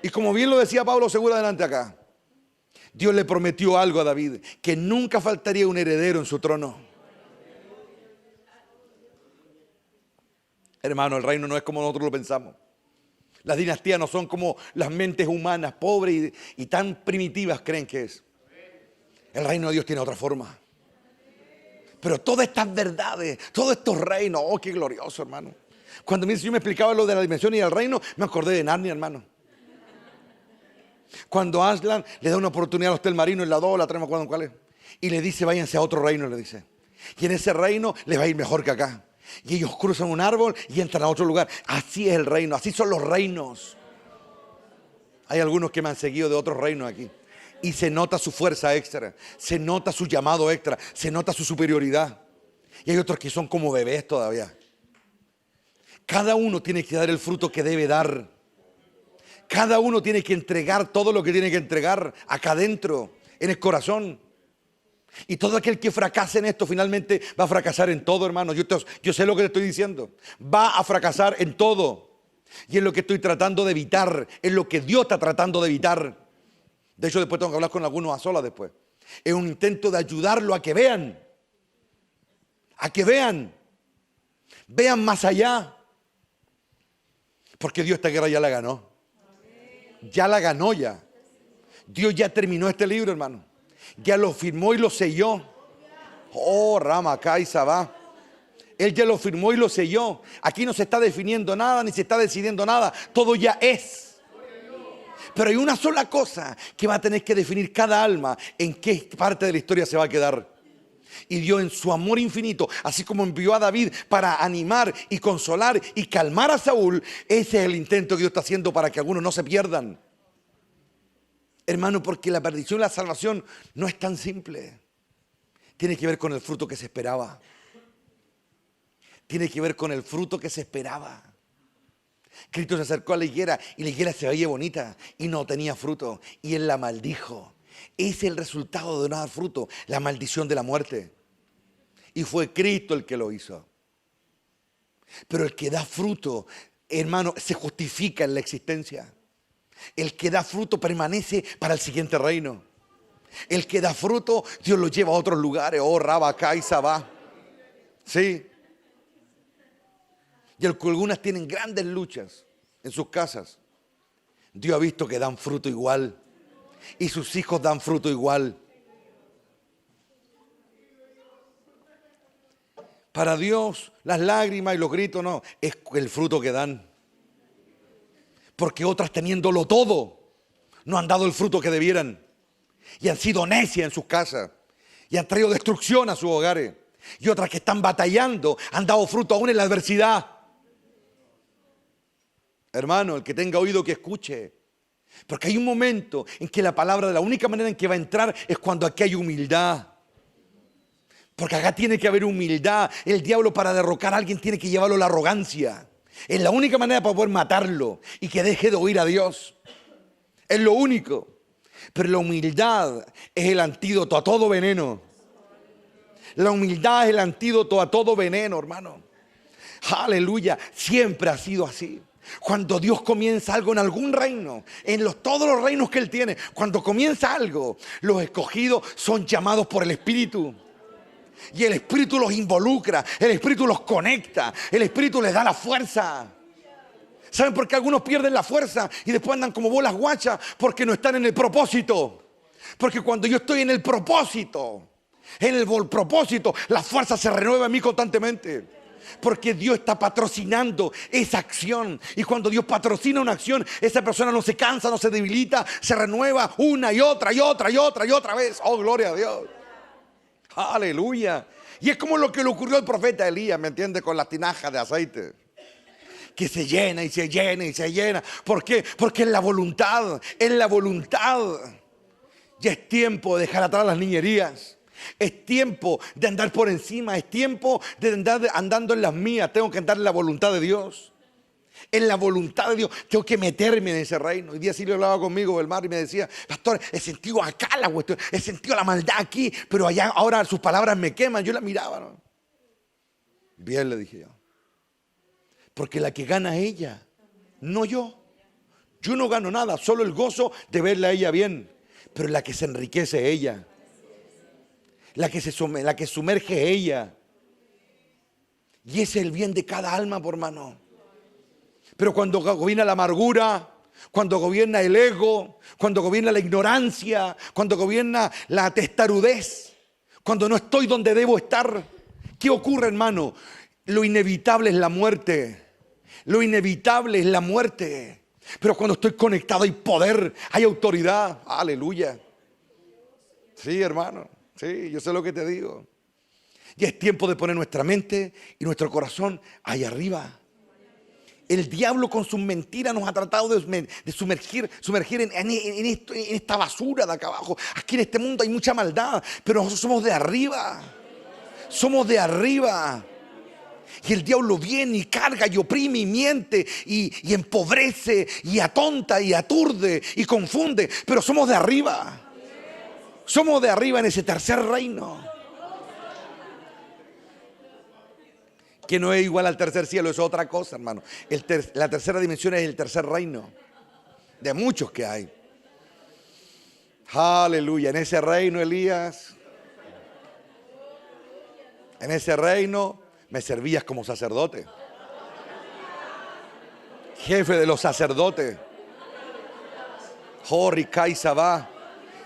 Y como bien lo decía Pablo seguro adelante acá, Dios le prometió algo a David, que nunca faltaría un heredero en su trono. Hermano, el reino no es como nosotros lo pensamos. Las dinastías no son como las mentes humanas, pobres y tan primitivas creen que es. El reino de Dios tiene otra forma. Pero todas estas verdades, todos estos reinos, oh, qué glorioso, hermano. Cuando yo me explicaba lo de la dimensión y el reino, me acordé de Narnia, hermano. Cuando Aslan le da una oportunidad al Hotel Marino en la 2, la 3, no me acuerdo cuál es, y le dice, váyanse a otro reino, le dice. Y en ese reino les va a ir mejor que acá. Y ellos cruzan un árbol y entran a otro lugar. Así es el reino, así son los reinos. Hay algunos que me han seguido de otros reinos aquí. Y se nota su fuerza extra, se nota su llamado extra, se nota su superioridad. Y hay otros que son como bebés todavía. Cada uno tiene que dar el fruto que debe dar. Cada uno tiene que entregar todo lo que tiene que entregar acá adentro, en el corazón. Y todo aquel que fracase en esto finalmente va a fracasar en todo, hermano. Yo sé lo que le estoy diciendo. Va a fracasar en todo. Y es lo que estoy tratando de evitar. Es lo que Dios está tratando de evitar. De hecho, después tengo que hablar con algunos a solas después. Es un intento de ayudarlo a que vean. A que vean. Vean más allá. Porque Dios esta guerra ya la ganó. Ya la ganó ya. Dios ya terminó este libro, hermano. Ya lo firmó y lo selló. Oh, Rama, Kaisa va. Él ya lo firmó y lo selló. Aquí no se está definiendo nada, ni se está decidiendo nada. Todo ya es. Pero hay una sola cosa que va a tener que definir cada alma en qué parte de la historia se va a quedar. Y Dios en su amor infinito, así como envió a David para animar y consolar y calmar a Saúl, ese es el intento que Dios está haciendo para que algunos no se pierdan. Hermano, porque la perdición y la salvación no es tan simple. Tiene que ver con el fruto que se esperaba. Tiene que ver con el fruto que se esperaba. Cristo se acercó a la higuera y la higuera se veía bonita y no tenía fruto. Y Él la maldijo. Ese es el resultado de no dar fruto, la maldición de la muerte. Y fue Cristo el que lo hizo. Pero el que da fruto, hermano, se justifica en la existencia. El que da fruto permanece para el siguiente reino. El que da fruto, Dios lo lleva a otros lugares. Oh, Rabacá y Sabá. Sí. Y algunas tienen grandes luchas en sus casas. Dios ha visto que dan fruto igual. Y sus hijos dan fruto igual. Para Dios, las lágrimas y los gritos no, es el fruto que dan. Porque otras teniéndolo todo, no han dado el fruto que debieran. Y han sido necias en sus casas. Y han traído destrucción a sus hogares. Y otras que están batallando, han dado fruto aún en la adversidad. Hermano, el que tenga oído que escuche. Porque hay un momento en que la palabra, la única manera en que va a entrar es cuando aquí hay humildad. Porque acá tiene que haber humildad. El diablo para derrocar a alguien tiene que llevarlo a la arrogancia. Es la única manera para poder matarlo y que deje de oír a Dios. Es lo único. Pero la humildad es el antídoto a todo veneno. La humildad es el antídoto a todo veneno, hermano. Aleluya. Siempre ha sido así. Cuando Dios comienza algo en algún reino, todos los reinos que Él tiene, cuando comienza algo, los escogidos son llamados por el Espíritu. Y el Espíritu los involucra, el Espíritu los conecta, el Espíritu les da la fuerza. ¿Saben por qué algunos pierden la fuerza y después andan como bolas guachas? Porque no están en el propósito. Porque cuando yo estoy en el propósito, la fuerza se renueva en mí constantemente. Porque Dios está patrocinando esa acción. Y cuando Dios patrocina una acción, esa persona no se cansa, no se debilita, se renueva una y otra y otra y otra y otra vez. Oh, gloria a Dios. Aleluya. Y es como lo que le ocurrió al profeta Elías, ¿me entiende? Con las tinajas de aceite. Que se llena y se llena y se llena. ¿Por qué? Porque es la voluntad. Es la voluntad. Ya es tiempo de dejar atrás las niñerías. Es tiempo de andar por encima. Es tiempo de andar andando en las mías. Tengo que andar en la voluntad de Dios. En la voluntad de Dios. Tengo que meterme en ese reino. Hoy día Silvio hablaba conmigo del mar y me decía: pastor, he sentido acá la cuestión, he sentido la maldad aquí, pero allá ahora sus palabras me queman. Yo la miraba, ¿no? Bien, le dije yo. Porque la que gana es ella, no yo. Yo no gano nada, solo el gozo de verla a ella bien. Pero la que se enriquece es ella. La que sumerge es ella. Y ese es el bien de cada alma, por hermano. Pero cuando gobierna la amargura, cuando gobierna el ego, cuando gobierna la ignorancia, cuando gobierna la testarudez, cuando no estoy donde debo estar, ¿qué ocurre, hermano? Lo inevitable es la muerte. Lo inevitable es la muerte. Pero cuando estoy conectado hay poder, hay autoridad. Aleluya. Sí, hermano. Sí, yo sé lo que te digo. Y es tiempo de poner nuestra mente y nuestro corazón ahí arriba. El diablo con sus mentiras nos ha tratado de sumergir en esta basura de acá abajo. Aquí en este mundo hay mucha maldad, pero nosotros somos de arriba. Somos de arriba. Y el diablo viene y carga y oprime y miente y empobrece y atonta y aturde y confunde. Pero somos de arriba. Somos de arriba en ese tercer reino. Que no es igual al tercer cielo, es otra cosa, hermano. La tercera dimensión es el tercer reino. De muchos que hay. Aleluya. En ese reino, Elías. En ese reino me servías como sacerdote. Jefe de los sacerdotes. Joricai Sabá.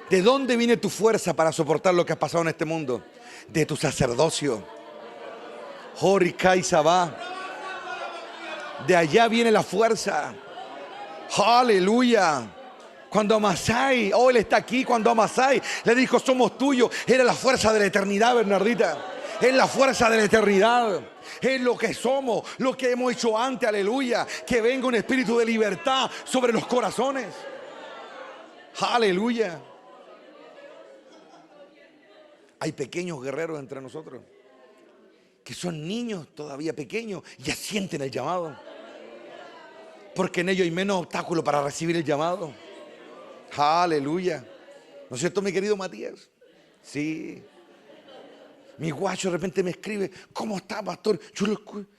¿De dónde viene tu fuerza para soportar lo que has pasado en este mundo? De tu sacerdocio. Joricai Sabá. De allá viene la fuerza. Aleluya. Cuando Amasai, él está aquí, cuando Amasai le dijo somos tuyos, era la fuerza de la eternidad, Bernardita. Es la fuerza de la eternidad. Es lo que somos, lo que hemos hecho antes, aleluya. Que venga un espíritu de libertad sobre los corazones. Aleluya. Hay pequeños guerreros entre nosotros que son niños todavía pequeños, ya sienten el llamado. Porque en ellos hay menos obstáculos para recibir el llamado. Aleluya. ¿No es cierto, mi querido Matías? Sí. Mi guacho de repente me escribe, ¿cómo está, pastor? Yo lo escucho.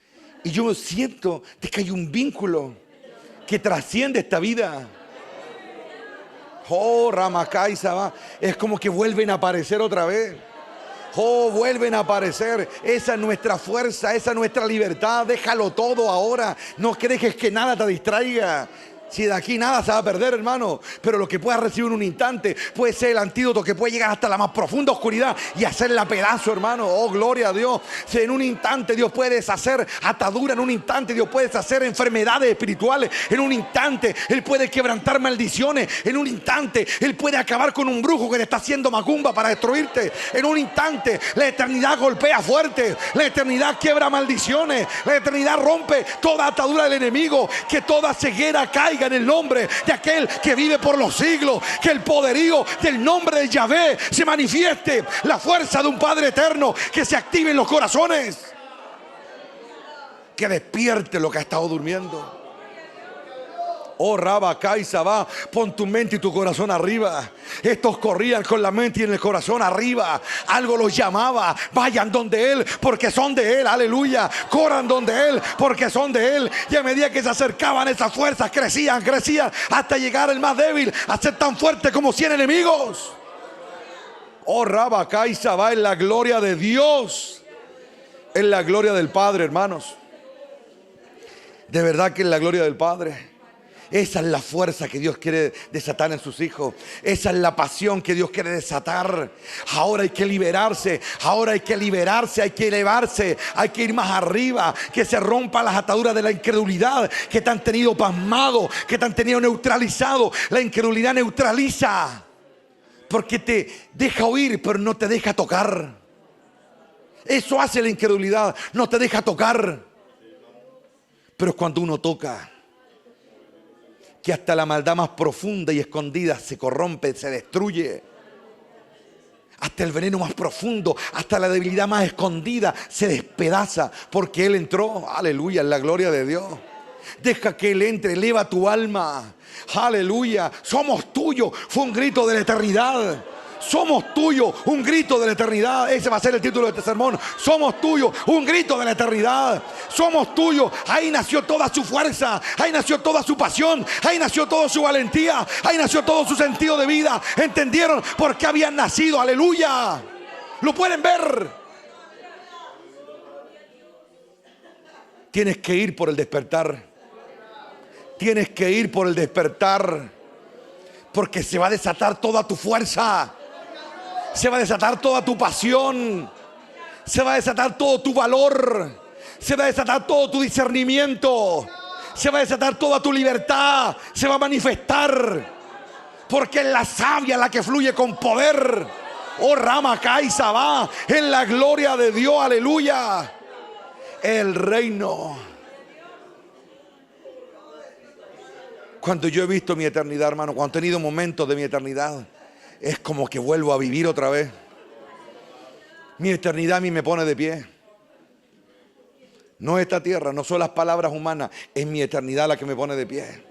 Y yo siento que hay un vínculo que trasciende esta vida. Oh, Ramacay Sabá. Es como que vuelven a aparecer otra vez. Oh, vuelven a aparecer. Esa es nuestra fuerza, esa es nuestra libertad. Déjalo todo ahora. No dejes que nada te distraiga. Si de aquí nada se va a perder, hermano. Pero lo que puedas recibir en un instante puede ser el antídoto que puede llegar hasta la más profunda oscuridad y hacerla pedazo, hermano. Oh, gloria a Dios. Si en un instante Dios puede deshacer atadura, en un instante Dios puede deshacer enfermedades espirituales, en un instante Él puede quebrantar maldiciones, en un instante Él puede acabar con un brujo que le está haciendo macumba para destruirte. En un instante la eternidad golpea fuerte, la eternidad quiebra maldiciones, la eternidad rompe toda atadura del enemigo, que toda ceguera caiga en el nombre de aquel que vive por los siglos. Que el poderío del nombre de Yahvé se manifieste, la fuerza de un Padre eterno que se active en los corazones, que despierte lo que ha estado durmiendo. Oh, Rabacay Sabá, pon tu mente y tu corazón arriba. Estos corrían con la mente y en el corazón arriba. Algo los llamaba. Vayan donde Él porque son de Él, aleluya. Corran donde Él porque son de Él. Y a medida que se acercaban esas fuerzas, crecían hasta llegar el más débil a ser tan fuerte como 100 enemigos. Oh, Rabacay Sabá, en la gloria de Dios, en la gloria del Padre, hermanos. De verdad que en la gloria del Padre. Esa es la fuerza que Dios quiere desatar en sus hijos. Esa es la pasión que Dios quiere desatar. Ahora hay que liberarse. Ahora hay que liberarse. Hay que elevarse. Hay que ir más arriba. Que se rompan las ataduras de la incredulidad que te han tenido pasmado, que te han tenido neutralizado. La incredulidad neutraliza, porque te deja oír pero no te deja tocar. Eso hace la incredulidad. No te deja tocar. Pero es cuando uno toca que hasta la maldad más profunda y escondida se corrompe, se destruye. Hasta el veneno más profundo, hasta la debilidad más escondida se despedaza, porque Él entró, aleluya, en la gloria de Dios. Deja que Él entre, eleva tu alma, aleluya. Somos tuyos, fue un grito de la eternidad. Somos tuyos, un grito de la eternidad. Ese va a ser el título de este sermón. Somos tuyos, un grito de la eternidad. Somos tuyos. Ahí nació toda su fuerza. Ahí nació toda su pasión. Ahí nació toda su valentía. Ahí nació todo su sentido de vida. ¿Entendieron por qué habían nacido? Aleluya. Lo pueden ver. Tienes que ir por el despertar. Tienes que ir por el despertar. Porque se va a desatar toda tu fuerza. Se va a desatar toda tu pasión. Se va a desatar todo tu valor. Se va a desatar todo tu discernimiento. Se va a desatar toda tu libertad. Se va a manifestar. Porque es la savia la que fluye con poder. Oh, Rama Kaisa va en la gloria de Dios. Aleluya. El reino. Cuando yo he visto mi eternidad, hermano, cuando he tenido momentos de mi eternidad, es como que vuelvo a vivir otra vez. Mi eternidad a mí me pone de pie. No esta tierra, no son las palabras humanas, es mi eternidad la que me pone de pie.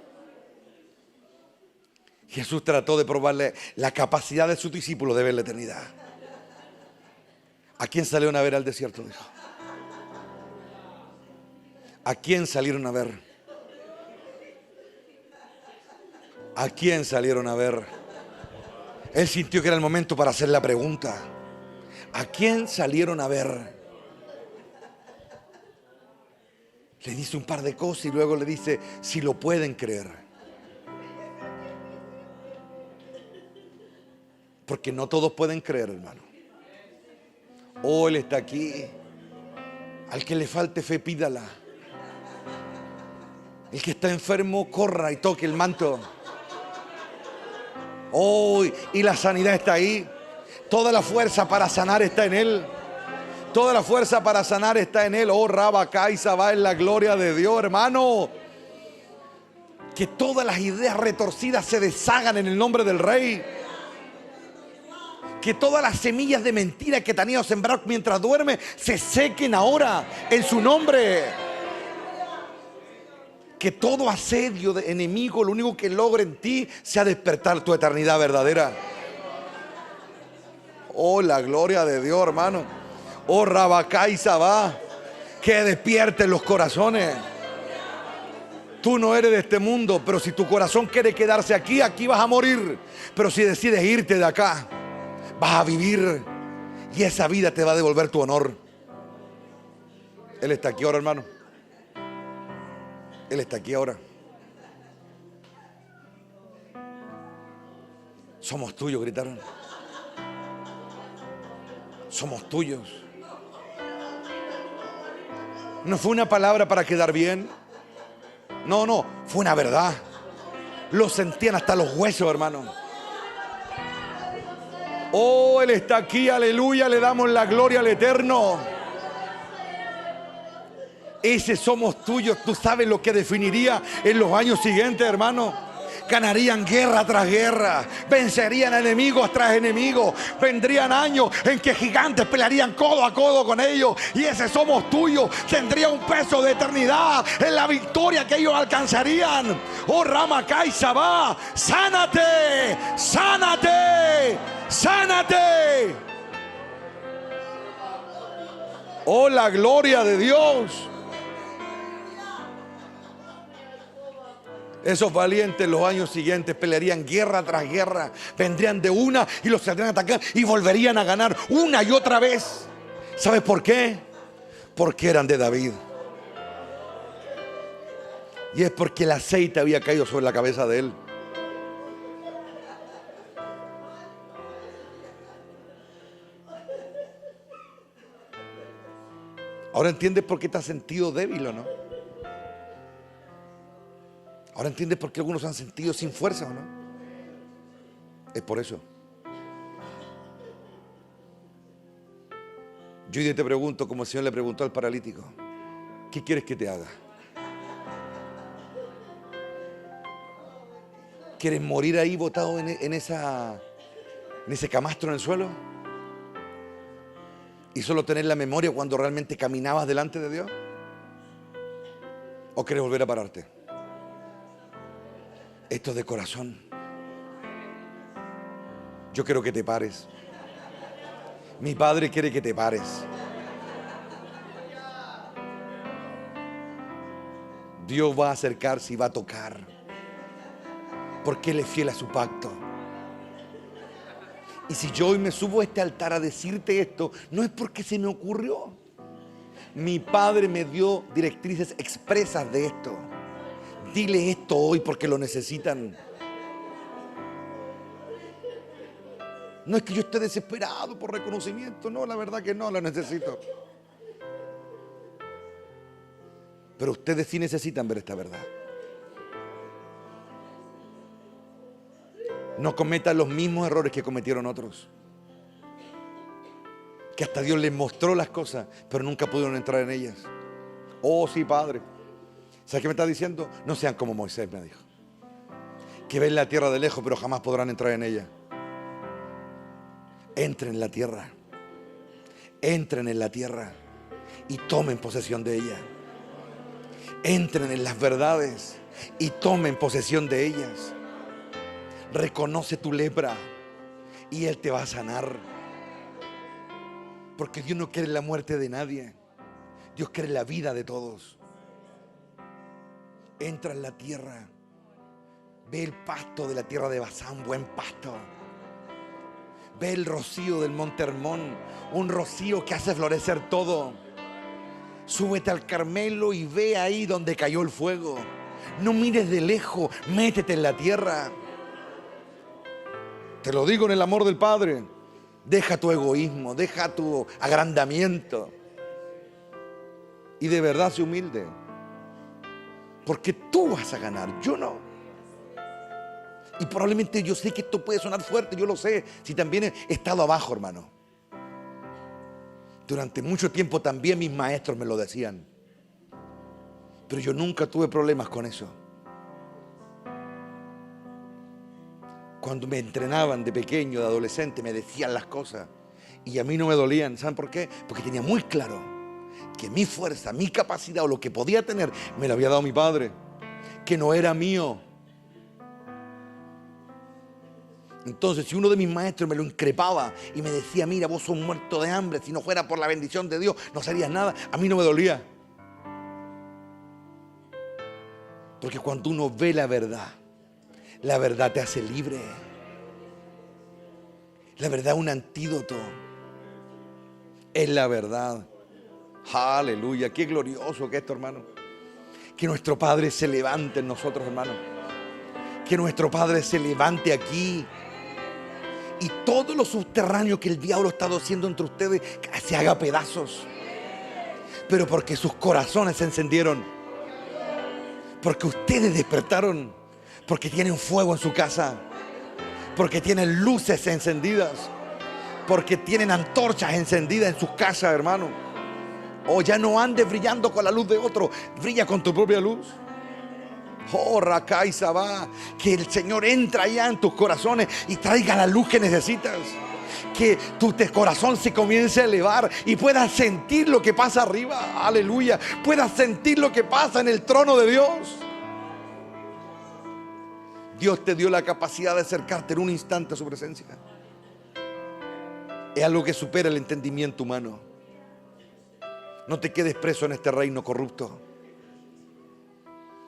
Jesús trató de probarle la capacidad de sus discípulos de ver la eternidad. ¿A quién salieron a ver al desierto? Dijo. ¿A quién salieron a ver? ¿A quién salieron a ver? Él sintió que era el momento para hacer la pregunta. ¿A quién salieron a ver? Le dice un par de cosas y luego le dice, si lo pueden creer. Porque no todos pueden creer, hermano. Oh, Él está aquí. Al que le falte fe, pídala. El que está enfermo, corra y toque el manto. Oh, y la sanidad está ahí. Toda la fuerza para sanar está en Él. Toda la fuerza para sanar está en Él. Oh, Rabakaisa va en la gloria de Dios, hermano. Que todas las ideas retorcidas se deshagan en el nombre del Rey. Que todas las semillas de mentira que te han ido a sembrar mientras duerme se sequen ahora en su nombre. Que todo asedio de enemigo lo único que logre en ti sea despertar tu eternidad verdadera. Oh, la gloria de Dios, hermano. Oh, Rabakaisa va. Que despierten los corazones. Tú no eres de este mundo, pero si tu corazón quiere quedarse aquí, aquí vas a morir. Pero si decides irte de acá, vas a vivir y esa vida te va a devolver tu honor. Él está aquí ahora, hermano. Él está aquí ahora. Somos tuyos, gritaron. Somos tuyos. No fue una palabra para quedar bien. No, fue una verdad. Lo sentían hasta los huesos, hermano. Oh, Él está aquí, aleluya, le damos la gloria al Eterno. Ese somos tuyos. Tú sabes lo que definiría en los años siguientes, hermano. Ganarían guerra tras guerra, vencerían enemigos tras enemigos. Vendrían años en que gigantes pelearían codo a codo con ellos. Y ese somos tuyos tendría un peso de eternidad en la victoria que ellos alcanzarían. Oh, Ramakai Sabá, sánate, sánate, sánate. Oh, la gloria de Dios. Esos valientes en los años siguientes pelearían guerra tras guerra. Vendrían de una y los saldrían a atacar y volverían a ganar una y otra vez. ¿Sabes por qué? Porque eran de David. Y es porque el aceite había caído sobre la cabeza de él. Ahora entiendes por qué te has sentido débil, ¿o no? Ahora entiendes por qué algunos se han sentido sin fuerza, ¿o no? Es por eso. Yo hoy día te pregunto, como el Señor le preguntó al paralítico, ¿qué quieres que te haga? ¿Quieres morir ahí botado en ese camastro en el suelo? ¿Y solo tener la memoria cuando realmente caminabas delante de Dios? ¿O quieres volver a pararte? Esto es de corazón. Yo quiero que te pares. Mi Padre quiere que te pares. Dios va a acercarse y va a tocar. Porque Él es fiel a su pacto. Y si yo hoy me subo a este altar a decirte esto, no es porque se me ocurrió. Mi Padre me dio directrices expresas de esto. Dile esto hoy porque lo necesitan. No es que yo esté desesperado por reconocimiento, no, la verdad que no, lo necesito. Pero ustedes sí necesitan ver esta verdad. No cometan los mismos errores que cometieron otros. Que hasta Dios les mostró las cosas, pero nunca pudieron entrar en ellas. Oh, sí, Padre. ¿Sabes qué me está diciendo? No sean como Moisés, me dijo. Que ven la tierra de lejos, pero jamás podrán entrar en ella. Entren en la tierra. Entren en la tierra y tomen posesión de ella. Entren en las verdades y tomen posesión de ellas. Reconoce tu lepra y Él te va a sanar. Porque Dios no quiere la muerte de nadie. Dios quiere la vida de todos. Entra en la tierra. Ve el pasto de la tierra de Basán, buen pasto. Ve el rocío del monte Hermón, un rocío que hace florecer todo. Súbete al Carmelo y ve ahí donde cayó el fuego. No mires de lejos, métete en la tierra. Te lo digo en el amor del Padre. Deja tu egoísmo, deja tu agrandamiento. Y de verdad sé humilde. Porque tú vas a ganar, yo no. Y probablemente yo sé que esto puede sonar fuerte, yo lo sé. Si también he estado abajo, hermano. Durante mucho tiempo también mis maestros me lo decían. Pero yo nunca tuve problemas con eso. Cuando me entrenaban de pequeño, de adolescente, me decían las cosas. Y a mí no me dolían. ¿Saben por qué? Porque tenía muy claro que mi fuerza, mi capacidad o lo que podía tener, me lo había dado mi Padre. Que no era mío. Entonces, si uno de mis maestros me lo increpaba y me decía, mira, vos sos muerto de hambre, si no fuera por la bendición de Dios, no serías nada, a mí no me dolía. Porque cuando uno ve la verdad te hace libre. La verdad es un antídoto. Es la verdad. Aleluya, qué glorioso que esto, hermano. Que nuestro Padre se levante en nosotros, hermano. Que nuestro Padre se levante aquí. Y todo lo subterráneo que el diablo ha estado haciendo entre ustedes se haga pedazos. Pero porque sus corazones se encendieron. Porque ustedes despertaron. Porque tienen fuego en su casa. Porque tienen luces encendidas. Porque tienen antorchas encendidas en sus casas, hermano. O ya no andes brillando con la luz de otro. Brilla con tu propia luz. Oh, Rakai Sabá, que el Señor entra allá en tus corazones y traiga la luz que necesitas. Que tu corazón se comience a elevar y puedas sentir lo que pasa arriba. Aleluya. Puedas sentir lo que pasa en el trono de Dios. Dios te dio la capacidad de acercarte en un instante a su presencia. Es algo que supera el entendimiento humano. No te quedes preso en este reino corrupto.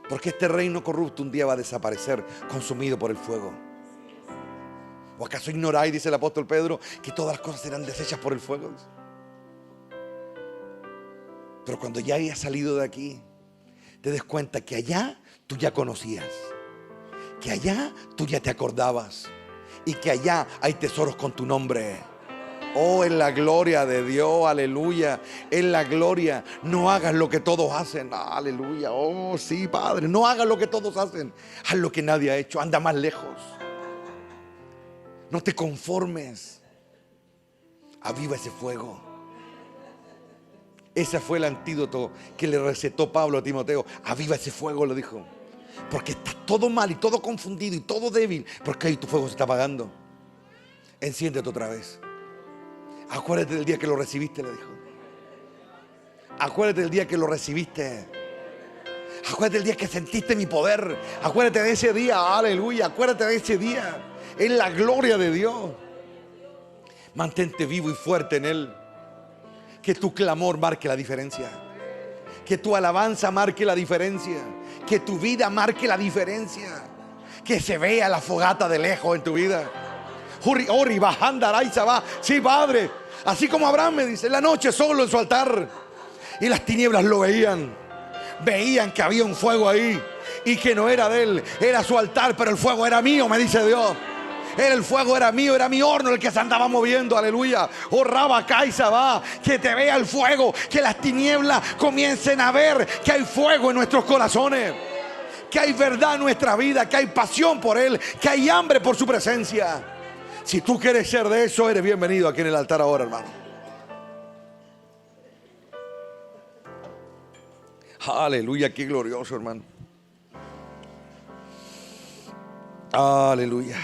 Porque este reino corrupto un día va a desaparecer, consumido por el fuego. ¿O acaso ignoráis, dice el apóstol Pedro, que todas las cosas serán deshechas por el fuego? Pero cuando ya hayas salido de aquí, te des cuenta que allá tú ya conocías, que allá tú ya te acordabas y que allá hay tesoros con tu nombre. Oh, en la gloria de Dios, aleluya. En la gloria, no hagas lo que todos hacen, aleluya. Oh, sí, Padre, no hagas lo que todos hacen. Haz lo que nadie ha hecho, anda más lejos. No te conformes. Aviva ese fuego. Ese fue el antídoto que le recetó Pablo a Timoteo. Aviva ese fuego, le dijo. Porque está todo mal y todo confundido y todo débil. Porque ahí tu fuego se está apagando. Enciéndete otra vez. Acuérdate del día que lo recibiste, le dijo. Acuérdate del día que lo recibiste. Acuérdate del día que sentiste mi poder. Acuérdate de ese día, aleluya. Acuérdate de ese día. Es la gloria de Dios. Mantente vivo y fuerte en Él. Que tu clamor marque la diferencia. Que tu alabanza marque la diferencia. Que tu vida marque la diferencia. Que se vea la fogata de lejos en tu vida. Ori, bajanda, va. Sí, Padre. Así como Abraham me dice, en la noche solo en su altar. Y las tinieblas lo veían. Veían que había un fuego ahí y que no era de él, era su altar, pero el fuego era mío, me dice Dios. El fuego era mío, era mi horno el que se andaba moviendo, aleluya. Oh, Rabacá y Sabá, que te vea el fuego, que las tinieblas comiencen a ver que hay fuego en nuestros corazones, que hay verdad en nuestra vida, que hay pasión por Él, que hay hambre por su presencia. Si tú quieres ser de eso, eres bienvenido aquí en el altar ahora, hermano. Aleluya, qué glorioso, hermano. Aleluya.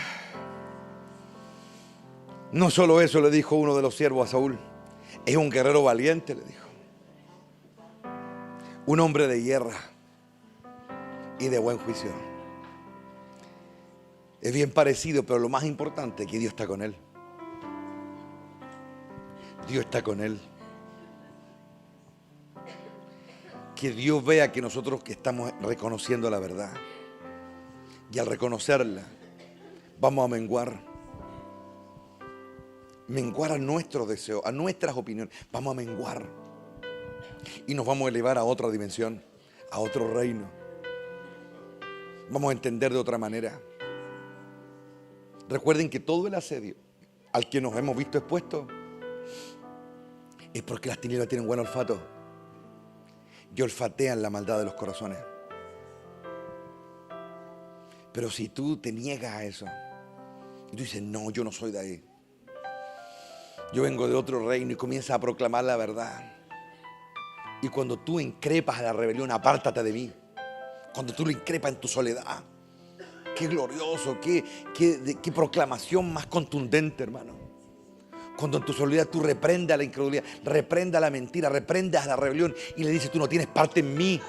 No solo eso, le dijo uno de los siervos a Saúl, es un guerrero valiente, le dijo. Un hombre de guerra y de buen juicio. Es bien parecido, pero lo más importante es que Dios está con él. Dios está con él. Que Dios vea que nosotros que estamos reconociendo la verdad. Y al reconocerla, vamos a menguar a nuestros deseos, a nuestras opiniones. Vamos a menguar. Y nos vamos a elevar a otra dimensión, a otro reino. Vamos a entender de otra manera. Recuerden que todo el asedio al que nos hemos visto expuestos es porque las tinieblas tienen buen olfato y olfatean la maldad de los corazones. Pero si tú te niegas a eso y tú dices, no, yo no soy de ahí, yo vengo de otro reino, y comienzas a proclamar la verdad, y cuando tú increpas a la rebelión, apártate de mí. Cuando tú lo increpas en tu soledad, qué glorioso, qué proclamación más contundente, hermano. Cuando en tu soledad tú reprendes a la incredulidad, reprendes a la mentira, reprendes a la rebelión y le dices, tú no tienes parte en mí.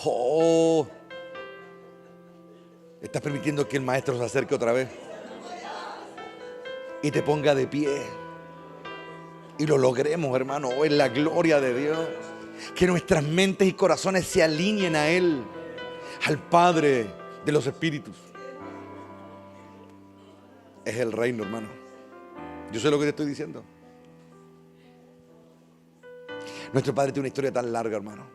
Oh, estás permitiendo que el maestro se acerque otra vez y te ponga de pie. Y lo logremos, hermano, hoy en la gloria de Dios. Que nuestras mentes y corazones se alineen a Él, al Padre de los Espíritus. Es el reino, hermano. Yo sé lo que te estoy diciendo. Nuestro Padre tiene una historia tan larga, hermano.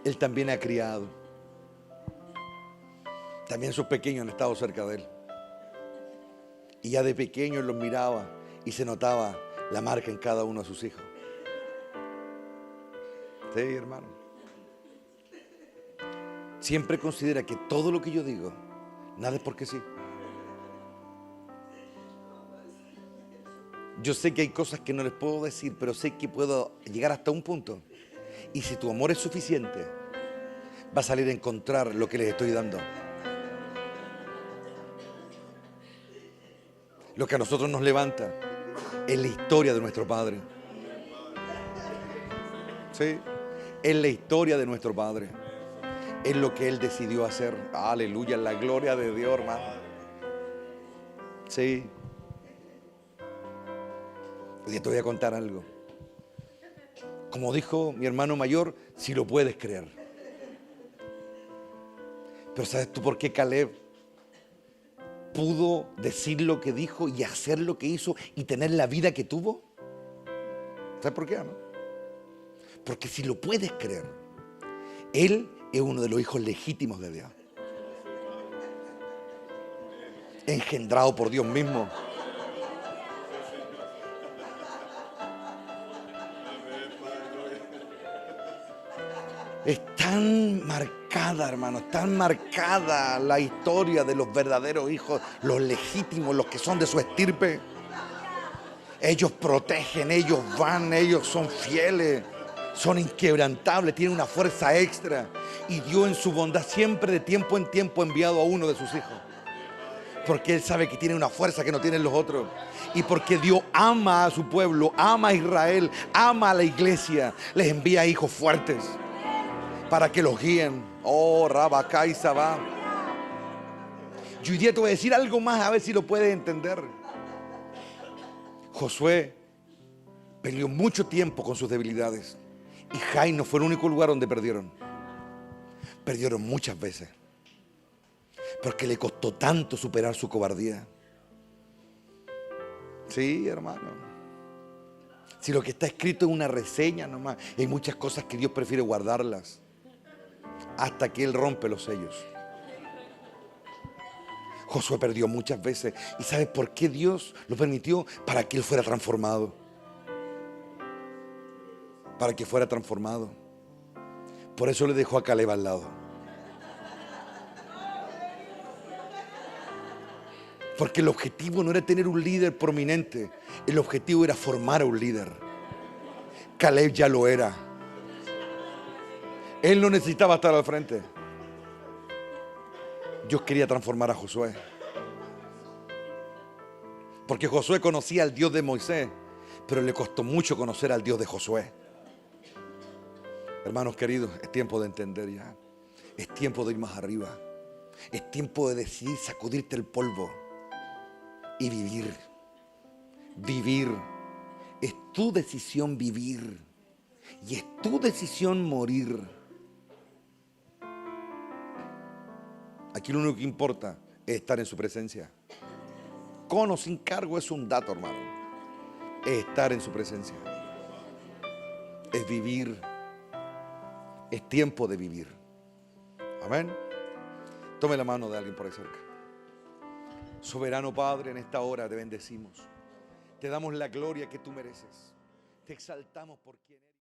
Él también ha criado. También sus pequeños han estado cerca de Él. Y ya de pequeños los miraba y se notaba la marca en cada uno de sus hijos. Sí, hermano. Siempre considera que todo lo que yo digo, nada es porque sí. Yo sé que hay cosas que no les puedo decir, pero sé que puedo llegar hasta un punto. Y si tu amor es suficiente, va a salir a encontrar lo que les estoy dando. Lo que a nosotros nos levanta es la historia de nuestro Padre. Sí, es la historia de nuestro Padre. Es lo que Él decidió hacer. Aleluya, la gloria de Dios, hermano. Sí. Hoy te voy a contar algo. Como dijo mi hermano mayor, si lo puedes creer. Pero ¿sabes tú por qué Caleb pudo decir lo que dijo y hacer lo que hizo y tener la vida que tuvo? ¿Sabes por qué, no? Porque si lo puedes creer, él es uno de los hijos legítimos de Dios, engendrado por Dios mismo. Es tan marcada, hermano, tan marcada la historia de los verdaderos hijos, los legítimos, los que son de su estirpe. Ellos protegen, ellos van, ellos son fieles, son inquebrantables, tienen una fuerza extra. Y Dios en su bondad siempre de tiempo en tiempo ha enviado a uno de sus hijos. Porque Él sabe que tiene una fuerza que no tienen los otros. Y porque Dios ama a su pueblo, ama a Israel, ama a la iglesia, les envía hijos fuertes para que los guíen. Oh, Rabacá y Sabá. Y hoy día te voy a decir algo más, a ver si lo puedes entender. Josué peleó mucho tiempo con sus debilidades. Y Jai no fue el único lugar donde perdieron. Perdieron muchas veces. Porque le costó tanto superar su cobardía. Sí, hermano. Si lo que está escrito es una reseña nomás, hay muchas cosas que Dios prefiere guardarlas hasta que Él rompe los sellos. Josué perdió muchas veces. ¿Y sabes por qué Dios lo permitió? Para que él fuera transformado. Para que fuera transformado. Por eso le dejó a Caleb al lado. Porque el objetivo no era tener un líder prominente. El objetivo era formar a un líder. Caleb ya lo era. Él no necesitaba estar al frente. Dios quería transformar a Josué. Porque Josué conocía al Dios de Moisés, pero le costó mucho conocer al Dios de Josué. Hermanos queridos, es tiempo de entender ya. Es tiempo de ir más arriba. Es tiempo de decidir sacudirte el polvo y vivir. Vivir. Es tu decisión vivir. Y es tu decisión morir. Aquí lo único que importa es estar en su presencia. Con o sin cargo es un dato, hermano. Es estar en su presencia. Es vivir. Es tiempo de vivir. Amén. Tome la mano de alguien por ahí cerca. Soberano Padre, en esta hora te bendecimos. Te damos la gloria que tú mereces. Te exaltamos por quien eres.